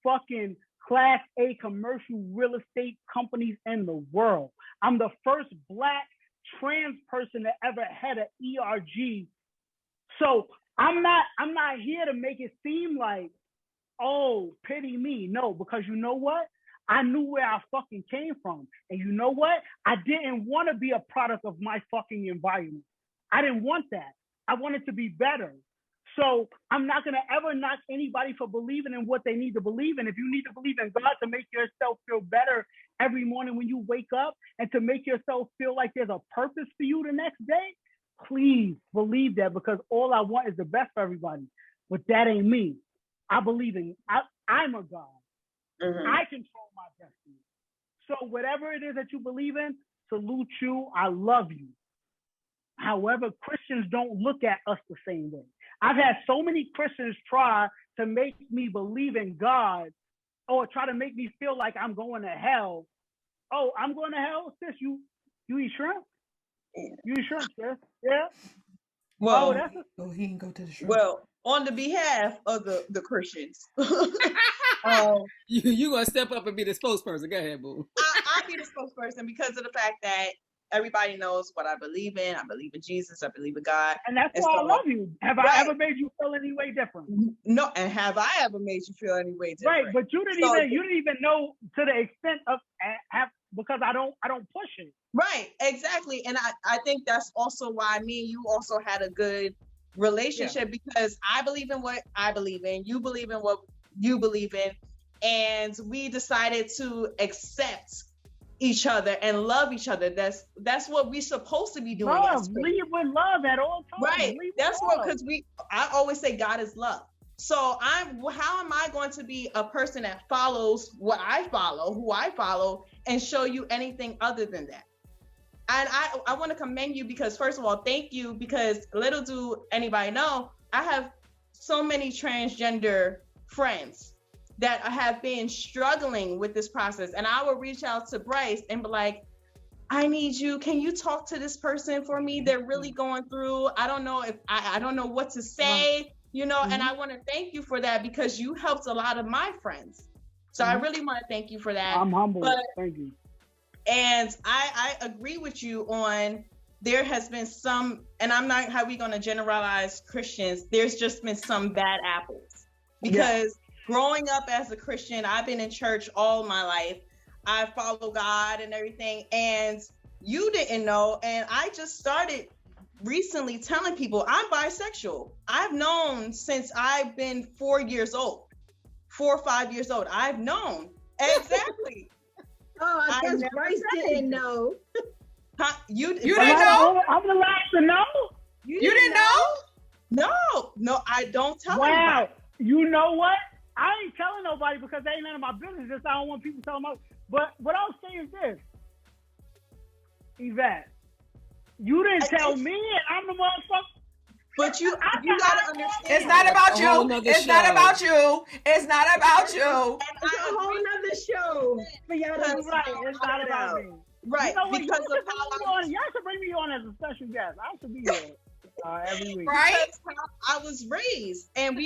fucking Class A commercial real estate companies in the world. I'm the first Black trans person that ever had an ERG. So I'm not here to make it seem like, oh, pity me. No, because you know what? I knew where I fucking came from. And you know what? I didn't want to be a product of my fucking environment. I didn't want that. I wanted to be better. So I'm not going to ever knock anybody for believing in what they need to believe in. If you need to believe in God to make yourself feel better every morning when you wake up and to make yourself feel like there's a purpose for you the next day, please believe that, because all I want is the best for everybody. But that ain't me. I believe in, I'm a God. I control my destiny. So whatever it is that you believe in, salute you. I love you. However, Christians don't look at us the same way. I've had so many Christians try to make me believe in God or try to make me feel like I'm going to hell. Oh, I'm going to hell? Sis, you eat shrimp? You eat shrimp, sis? Yeah? Well, he can go to the shrimp. Well, on the behalf of the Christians. You gonna step up and be the spokesperson. Go ahead, boo. I'll be the spokesperson because of the fact that everybody knows what I believe in. I believe in Jesus. I believe in God. And that's why I love you. Have I ever made you feel any way different? No. And have I ever made you feel any way different? Right, but you didn't even know to the extent of because I don't push it. Right, exactly. And I think that's also why me and you also had a good relationship, because I believe in what I believe in, you believe in what you believe in, and we decided to accept each other and love each other. That's what we're supposed to be doing. Lead with love at all times. Right. That's what, because I always say God is love. So how am I going to be a person that follows what I follow, who I follow, and show you anything other than that? And I want to commend you, because first of all, thank you, because little do anybody know, I have so many transgender friends that have been struggling with this process. And I will reach out to Bryce and be like, I need you. Can you talk to this person for me? They're really going through, I don't know if I don't know what to say, you know, and I want to thank you for that, because you helped a lot of my friends. So I really want to thank you for that. I'm humble. Thank you. And I agree with you on, there has been some, and I'm not, how we going to generalize Christians, there's just been some bad apples. Because growing up as a Christian, I've been in church all my life. I follow God and everything. And you didn't know. And I just started recently telling people I'm bisexual. I've known since I've been 4 or 5 years old. I've known. Exactly. Oh, I guess Bryce didn't know. Huh? You didn't know? I'm the last to know. You didn't know? No, I don't tell anybody. Wow. You know what? I ain't telling nobody because they ain't none of my business. Just I don't want people telling them. But what I'll say is this, Yvette, you didn't tell me, and I'm the motherfucker. But you gotta understand. It's not about you. It's not about you. It's not about you. It's a whole nother show for y'all to right. It's not about me. Right. You know what? Because of how y'all should bring me on as a special guest. I should be here every week. Right. That's how I was raised, and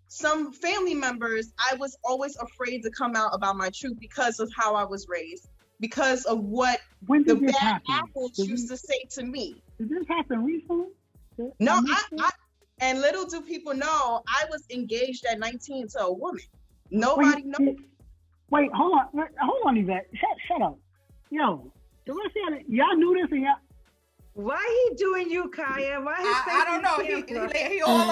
some family members, I was always afraid to come out about my truth because of how I was raised, because of what the bad apples used to say to me. Did this happen recently? No, and little do people know, I was engaged at 19 to a woman. Nobody knows. Wait, hold on, Yvette. Shut up. Yo, the rest of y'all knew this, and y'all. Why he doing you, Kaya? Why I don't know. He all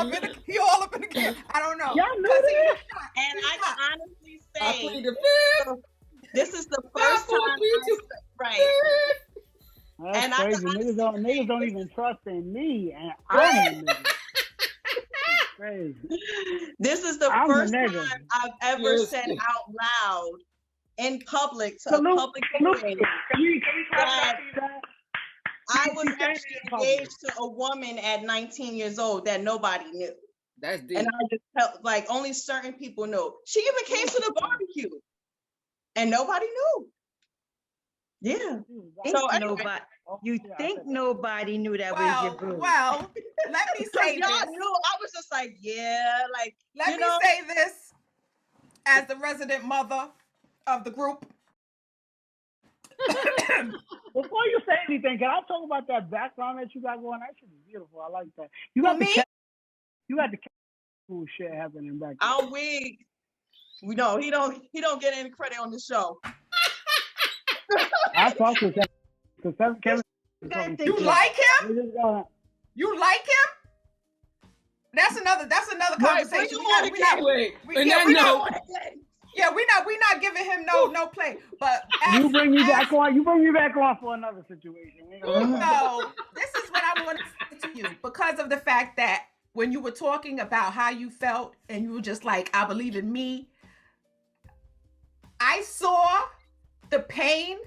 up in the camp. I don't know. Y'all knew this? And I can honestly say, this is the first time. Right. That's and crazy. Niggas don't even trust in me, and I'm a nigga. Crazy. This is the first time I've ever said out loud in public to a public hearing that I was actually engaged to a woman at 19 years old that nobody knew. That's deep. And I just felt like only certain people knew. She even came to the barbecue, and nobody knew. Yeah. So anyway, you think nobody knew that was your boo? Well, let me say this. Y'all knew. I was just like, let me say this as the resident mother of the group. Before you say anything, can I talk about that background that you got going? That shit is beautiful. I like that. You got the cool shit happening back there. I'm weak. We know he don't get any credit on the show. I talked to Kevin. Because Kevin. You like him? You like him? That's another conversation. We're not giving him no play. But you bring me back on for another situation. No, this is what I want to say to you, because of the fact that when you were talking about how you felt and you were just like, I believe in me, I saw the pain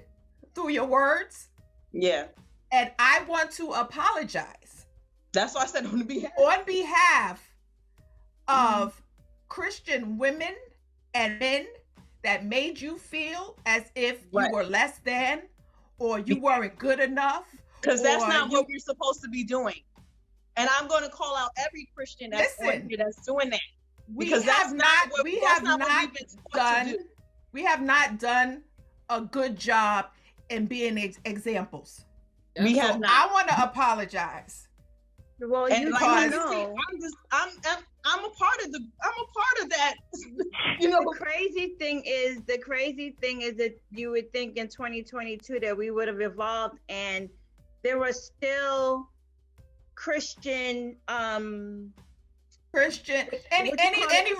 through your words. Yeah. And I want to apologize. That's why I said on behalf of Christian women and men that made you feel as if you were less than, or you weren't good enough. Because that's not what we're supposed to be doing. And I'm going to call out every Christian that's doing that. Because that's not what we've been taught to do. We have not done a good job in being examples. We have So not. I want to apologize. Well, And you like don't you know. see, I'm a part of that. You know, The crazy thing is that you would think in 2022 that we would have evolved, and there were still Christian any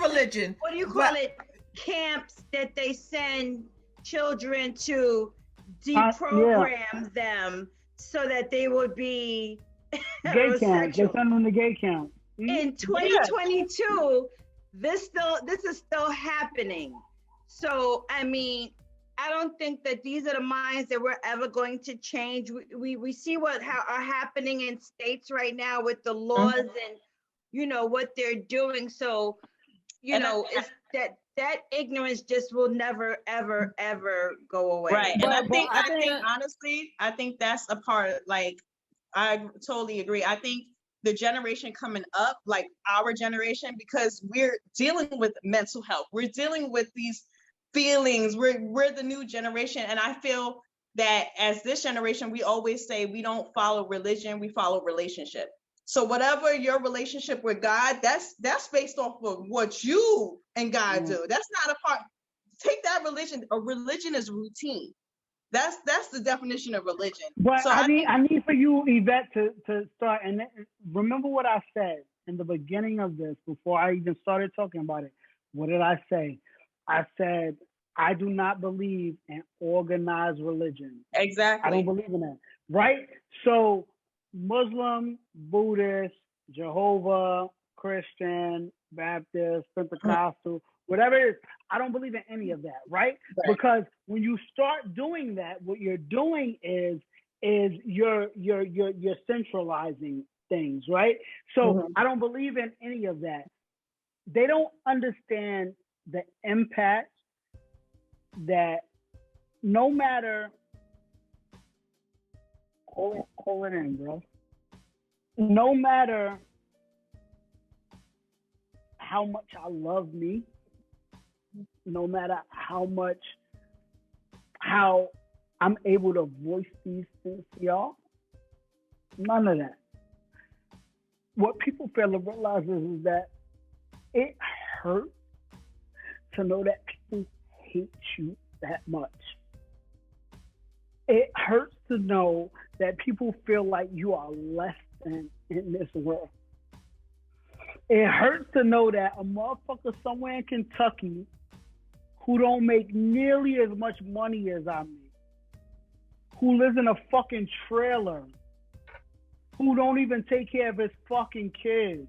religion. What do you call it? Camps that they send children to deprogram them so that they would be gay camp. They send them to gay camp. In 2022, this is still happening. So I mean, I don't think that these are the minds that we're ever going to change. We see what are happening in states right now with the laws and what they're doing. So it's that ignorance just will never ever go away. Right. And I think honestly, I think that's a part of, like, I totally agree. I think the generation coming up, like our generation, because we're dealing with mental health, we're dealing with these feelings, we're the new generation. And I feel that as this generation, we always say we don't follow religion, we follow relationship. So whatever your relationship with God, that's based off of what you and God do. That's not a part. Take that religion. A religion is routine. That's the definition of religion. But so I need for you, Yvette, to start. And remember what I said in the beginning of this, before I even started talking about it. What did I say? I said, I do not believe in organized religion. Exactly. I don't believe in that. Right? So Muslim, Buddhist, Jehovah, Christian, Baptist, Pentecostal, whatever it is, I don't believe in any of that, right? Because when you start doing that, what you're doing is you're centralizing things, right? So I don't believe in any of that. They don't understand the impact that no matter, call it in, bro. No matter how much I love me, no matter how I'm able to voice these things to y'all, none of that. What people fail to realize is that it hurts to know that people hate you that much. It hurts to know that people feel like you are less than in this world. It hurts to know that a motherfucker somewhere in Kentucky who don't make nearly as much money as I make, who lives in a fucking trailer, who don't even take care of his fucking kids,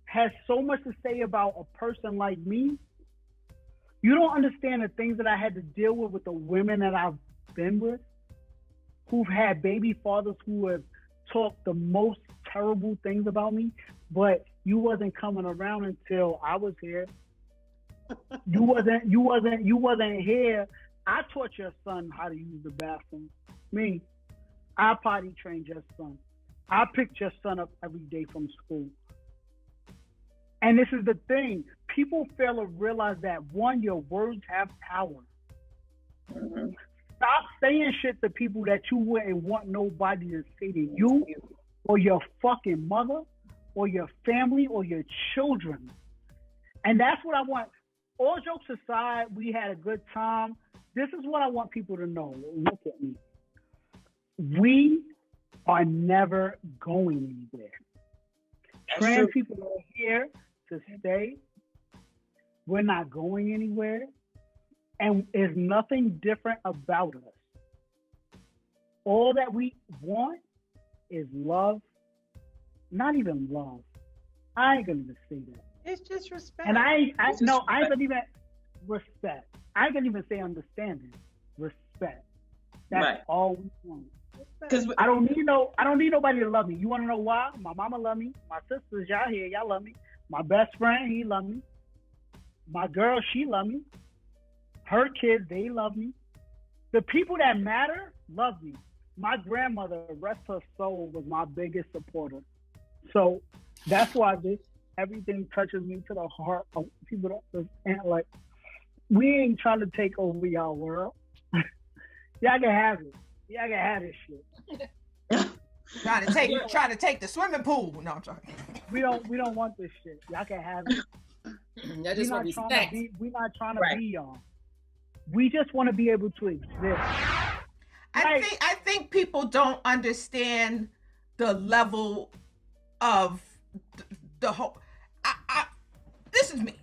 has so much to say about a person like me. You don't understand the things that I had to deal with the women that I've been with, who've had baby fathers who have talked the most terrible things about me, but you wasn't coming around until I was here. You wasn't here. I taught your son how to use the bathroom. Me. I potty trained your son. I picked your son up every day from school. And this is the thing. People fail to realize that, one, your words have power. Stop saying shit to people that you wouldn't want nobody to say to you or your fucking mother or your family or your children. And that's what I want. All jokes aside, we had a good time. This is what I want people to know. Look at me. We are never going anywhere. Trans people are here to stay. We're not going anywhere. And there's nothing different about us. All that we want is love. Not even love. I ain't gonna even say that. It's just respect. And I ain't gonna even respect. I ain't gonna even say understanding. Respect. That's all we want. Because I don't need nobody to love me. You wanna know why? My mama love me. My sisters, y'all here, y'all love me. My best friend, he love me. My girl, she love me. Her kids, they love me. The people that matter love me. My grandmother, rest her soul, was my biggest supporter. So that's why everything touches me to the heart of people that and like, we ain't trying to take over y'all world. Y'all can have it. Y'all can have this shit. Trying to take the swimming pool. No, I'm sorry. We don't want this shit. Y'all can have it. Y'all just want respect. We're not trying to be y'all. We just want to be able to exist. I think people don't understand the level of the whole. This is me.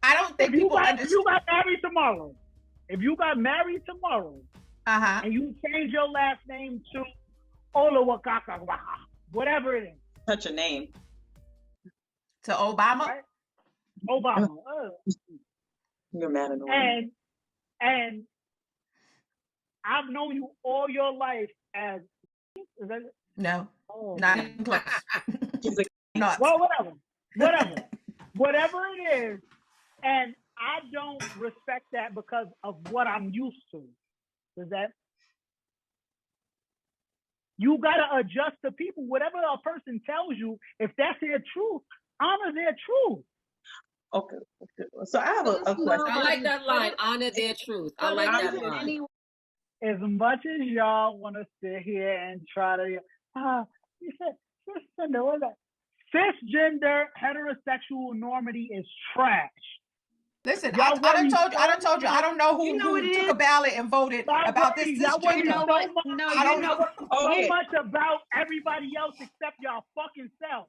I don't think people understand. If you got married tomorrow, and you change your last name to Olawakaka, whatever it is. Such a name. To Obama? Right? Obama. You're mad at Obama. And I've known you all your life as... Is that it? No. Not even close. Well, whatever. Whatever it is, and I don't respect that because of what I'm used to. Does that? You gotta adjust to people. Whatever a person tells you, if that's their truth, honor their truth. Okay. So I have a question. I like that line. Honor their truth. I like that line. As much as y'all want to sit here and try to, you said cisgender. What is that? Cisgender heterosexual normity is trash. Listen, I done told you. I don't know who took a ballot and voted about this cisgender. You know so much about everybody else except y'all fucking self.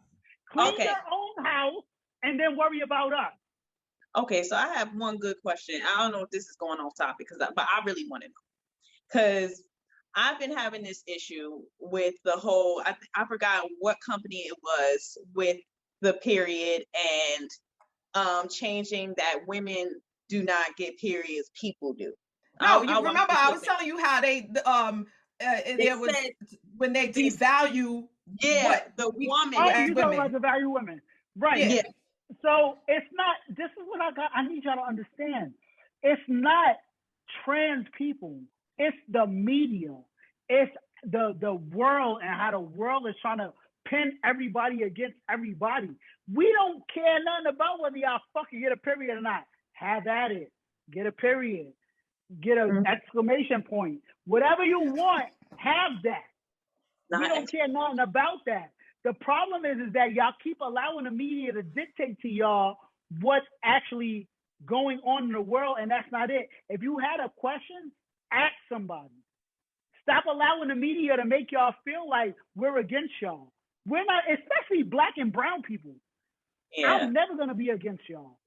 Clean your own house and then worry about us. Okay, so I have one good question. I don't know if this is going off topic, but I really want to know. Because I've been having this issue with the whole, I forgot what company it was, with the period and changing that women do not get periods, people do. No, you remember I was telling you how they there was when they devalue the woman. Oh, you talking about devalue women. Right. Yeah. So it's not, this is what I need y'all to understand. It's not trans people. It's the media. It's the world and how the world is trying to pin everybody against everybody. We don't care nothing about whether y'all fucking get a period or not. Have at it. Get a period. Get an exclamation point. Whatever you want, have that. We don't care nothing about that. The problem is that y'all keep allowing the media to dictate to y'all what's actually going on in the world, and that's not it. If you had a question, ask somebody. Stop allowing the media to make y'all feel like we're against y'all. We're not, especially Black and brown people. Yeah. I'm never going to be against y'all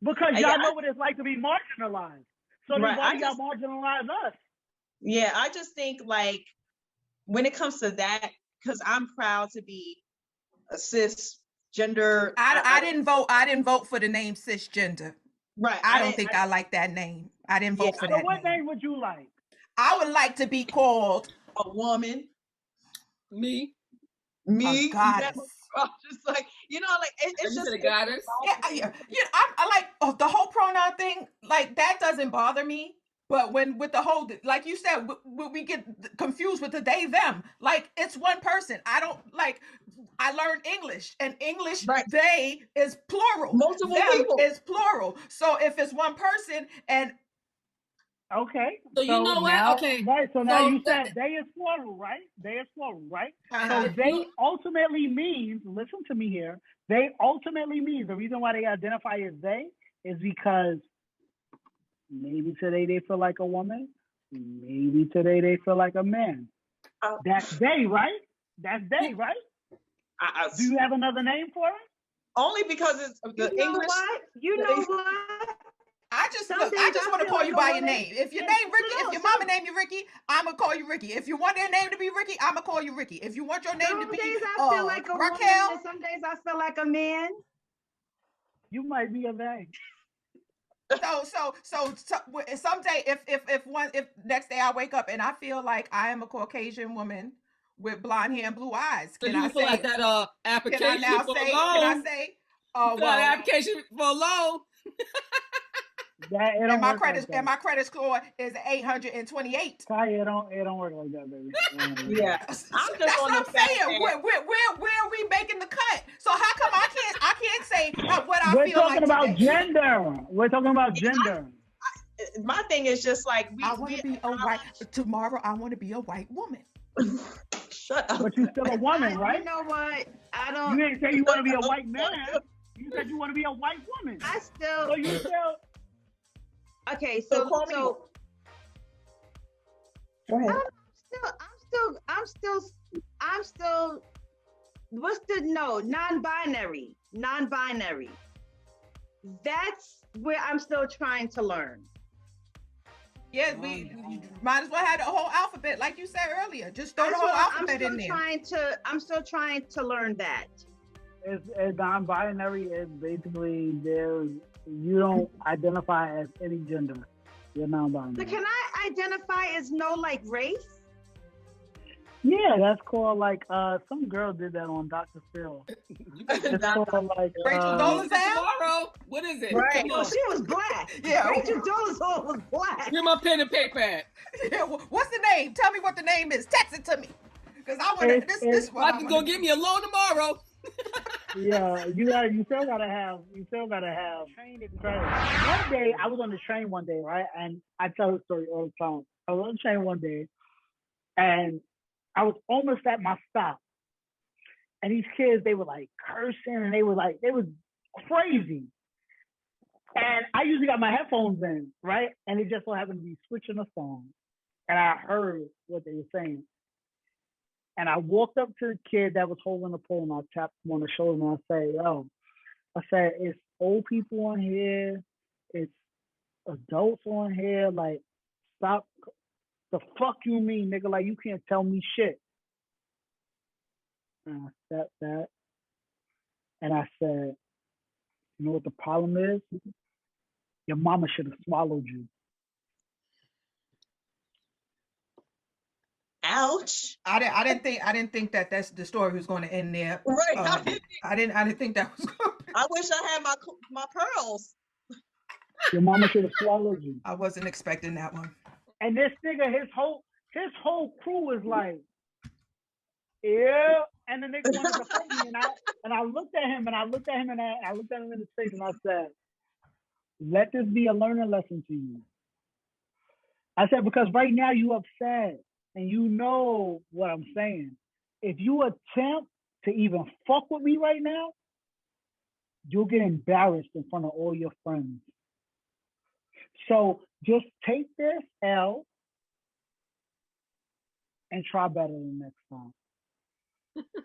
because y'all know what it's like to be marginalized. So then why y'all marginalize us? Yeah, I just think like when it comes to that, because I'm proud to be a cisgender. I didn't vote. I didn't vote for the name cisgender. Right. I don't think I like that name. I didn't vote for that. What name would you like? I would like to be called a woman. Me. A goddess. Just like, like it's just a goddess. Yeah. I like the whole pronoun thing. Like that doesn't bother me. But when with the whole, like you said, we get confused with the they, them. Like it's one person. I don't like. I learned English, and English they is plural. Multiple them people is plural. So if it's one person and okay, so you know what? Now, okay, right. So now you said they is plural, right? They is plural, right? So they ultimately means. Listen to me here. They ultimately means the reason why they identify as they is because maybe today they feel like a woman. Maybe today they feel like a man. That's they, right? That's they, right? Do you have another name for it? Only because it's the English. You know what? I just want to call you by your name. If your name Ricky, if your mama name you Ricky, I'm gonna call you Ricky. If you want their name to be Ricky, I'm gonna call you Ricky. If you want your name to be days I feel like a Raquel, woman, some days I feel like a man. You might be a man. So someday if next day I wake up and I feel like I am a Caucasian woman with blonde hair and blue eyes, so you feel like that application for a loan? Can I say application for a loan? And my credit score is 828. Kaya, it don't work like that, baby. Yeah, I'm just that's on what the I'm saying. Where are we making the cut? So how come I can't say what I feel like We're talking about today? gender. We're talking about gender. my thing is just like I want to be a white. Tomorrow, I want to be a white woman. Shut up. But you're still a woman, right? You know what? I don't. You didn't say you want to be a white man. You said you want to be a white woman. I still. So you still. Okay, So so call me. Go ahead. I'm still. What's the non-binary? Non-binary. That's where I'm still trying to learn. Yeah, you might as well have the whole alphabet, like you said earlier. Just throw the whole alphabet in there. I'm still trying to learn that. It's non-binary is basically you don't identify as any gender. You're non-binary. But can I identify as no like race? Yeah, that's called like some girl did that on Dr. Phil. It's called like Rachel Dolezal? What is it? Right. Oh, she was black. Yeah. Rachel Dolezal was black. Give my pen and paper at. Yeah, what's the name? Tell me what the name is. Text it to me. Because I want this one. I can go give me a loan tomorrow. Yeah, you still gotta have training credit. One day I was on the train one day, right? And I tell the story all the time. I was on the train one day and I was almost at my stop. And these kids, they were like cursing and they was crazy. And I usually got my headphones in, right? And it just so happened to be switching a song. And I heard what they were saying. And I walked up to the kid that was holding the pole and I tapped him on the shoulder and I said, it's old people on here, it's adults on here, like, stop. The fuck you mean, nigga? Like, you can't tell me shit. And I stepped back and I said, you know what the problem is? Your mama should have swallowed you. Ouch. I didn't think that that's the story was going to end there. Right. I didn't think that was going to. I wish I had my pearls. Your mama should have swallowed you. I wasn't expecting that one. And this nigga, his whole crew was like, yeah. And the nigga wanted to fight me, and I looked at him, and I looked at him in his face, and I said, "Let this be a learning lesson to you." I said, because right now you upset, and you know what I'm saying. If you attempt to even fuck with me right now, you'll get embarrassed in front of all your friends. So just take this L and try better the next time.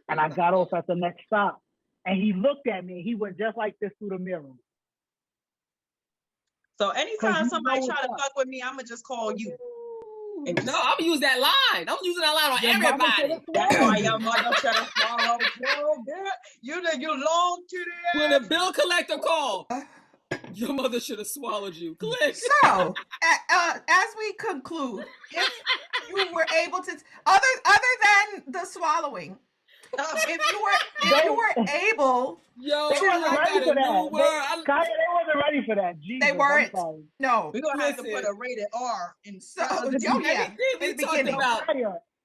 And I got off at the next stop. And he looked at me. He went just like this through the mirror. So anytime somebody try to fuck with me, I'm going to just call you. No, I'm going to use that line. I'm using that line on everybody. That's why your mother should have swallowed you. You long to the When a bill collector called, your mother should have swallowed you. Click. So, as we conclude, if you were able to, other than the swallowing, if you were able, they wasn't ready for that. They wasn't ready for that. Jesus, they weren't. No, we're gonna have to put a rated R in. So, in the beginning.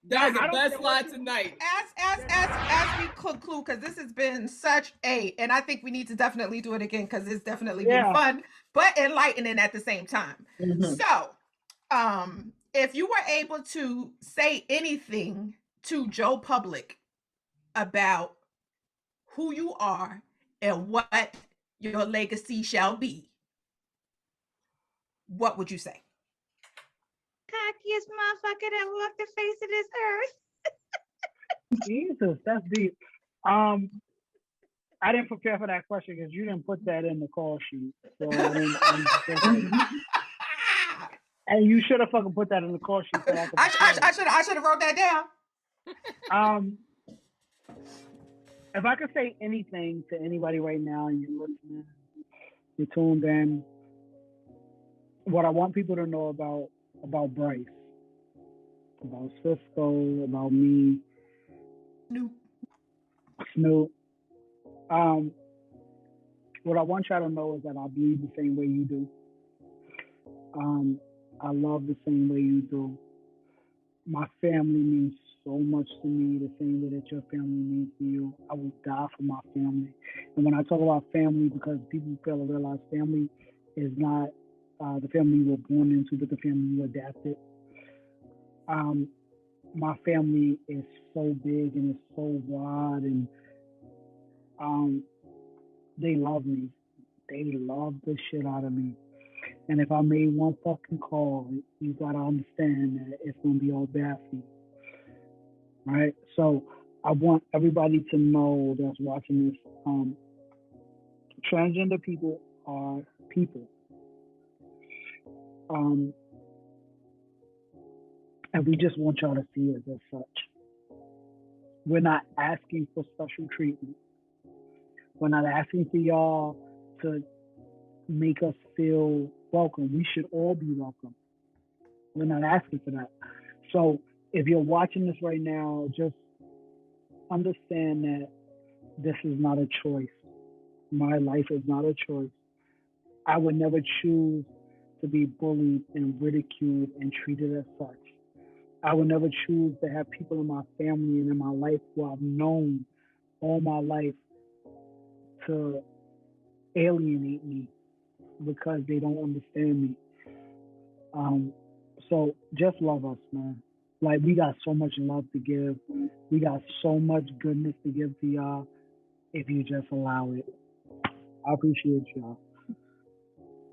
That was the best line tonight. As we conclude, because this has been such and I think we need to definitely do it again because it's definitely been fun, but enlightening at the same time. Mm-hmm. So, if you were able to say anything to Joe Public about who you are and what your legacy shall be, what would you say? Cockiest motherfucker that walked the face of this earth. Jesus, that's deep. I didn't prepare for that question because you didn't put that in the call sheet. So and you should have fucking put that in the call sheet. So I should have wrote that down. If I could say anything to anybody right now and you're listening, you're tuned in, what I want people to know about Bryce, about Cisco, about me, Snoop. What I want y'all to know is that I bleed the same way you do. I love the same way you do. My family means so much to me, the same way that your family means to you. I will die for my family. And when I talk about family, because people fail to realize family is not the family you were born into, but the family you adapted. My family is so big and it's so wide, and they love me. They love the shit out of me. And if I made one fucking call, you gotta understand that it's gonna be all bad for you. Right? So I want everybody to know that's watching this, transgender people are people. And we just want y'all to see it as such. We're not asking for special treatment. We're not asking for y'all to make us feel welcome. We should all be welcome. We're not asking for that. So if you're watching this right now, just understand that this is not a choice. My life is not a choice. I would never choose to be bullied and ridiculed and treated as such. I would never choose to have people in my family and in my life who I've known all my life to alienate me because they don't understand me. So just love us, man. Like, we got so much love to give. We got so much goodness to give to y'all if you just allow it. I appreciate y'all.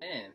Man.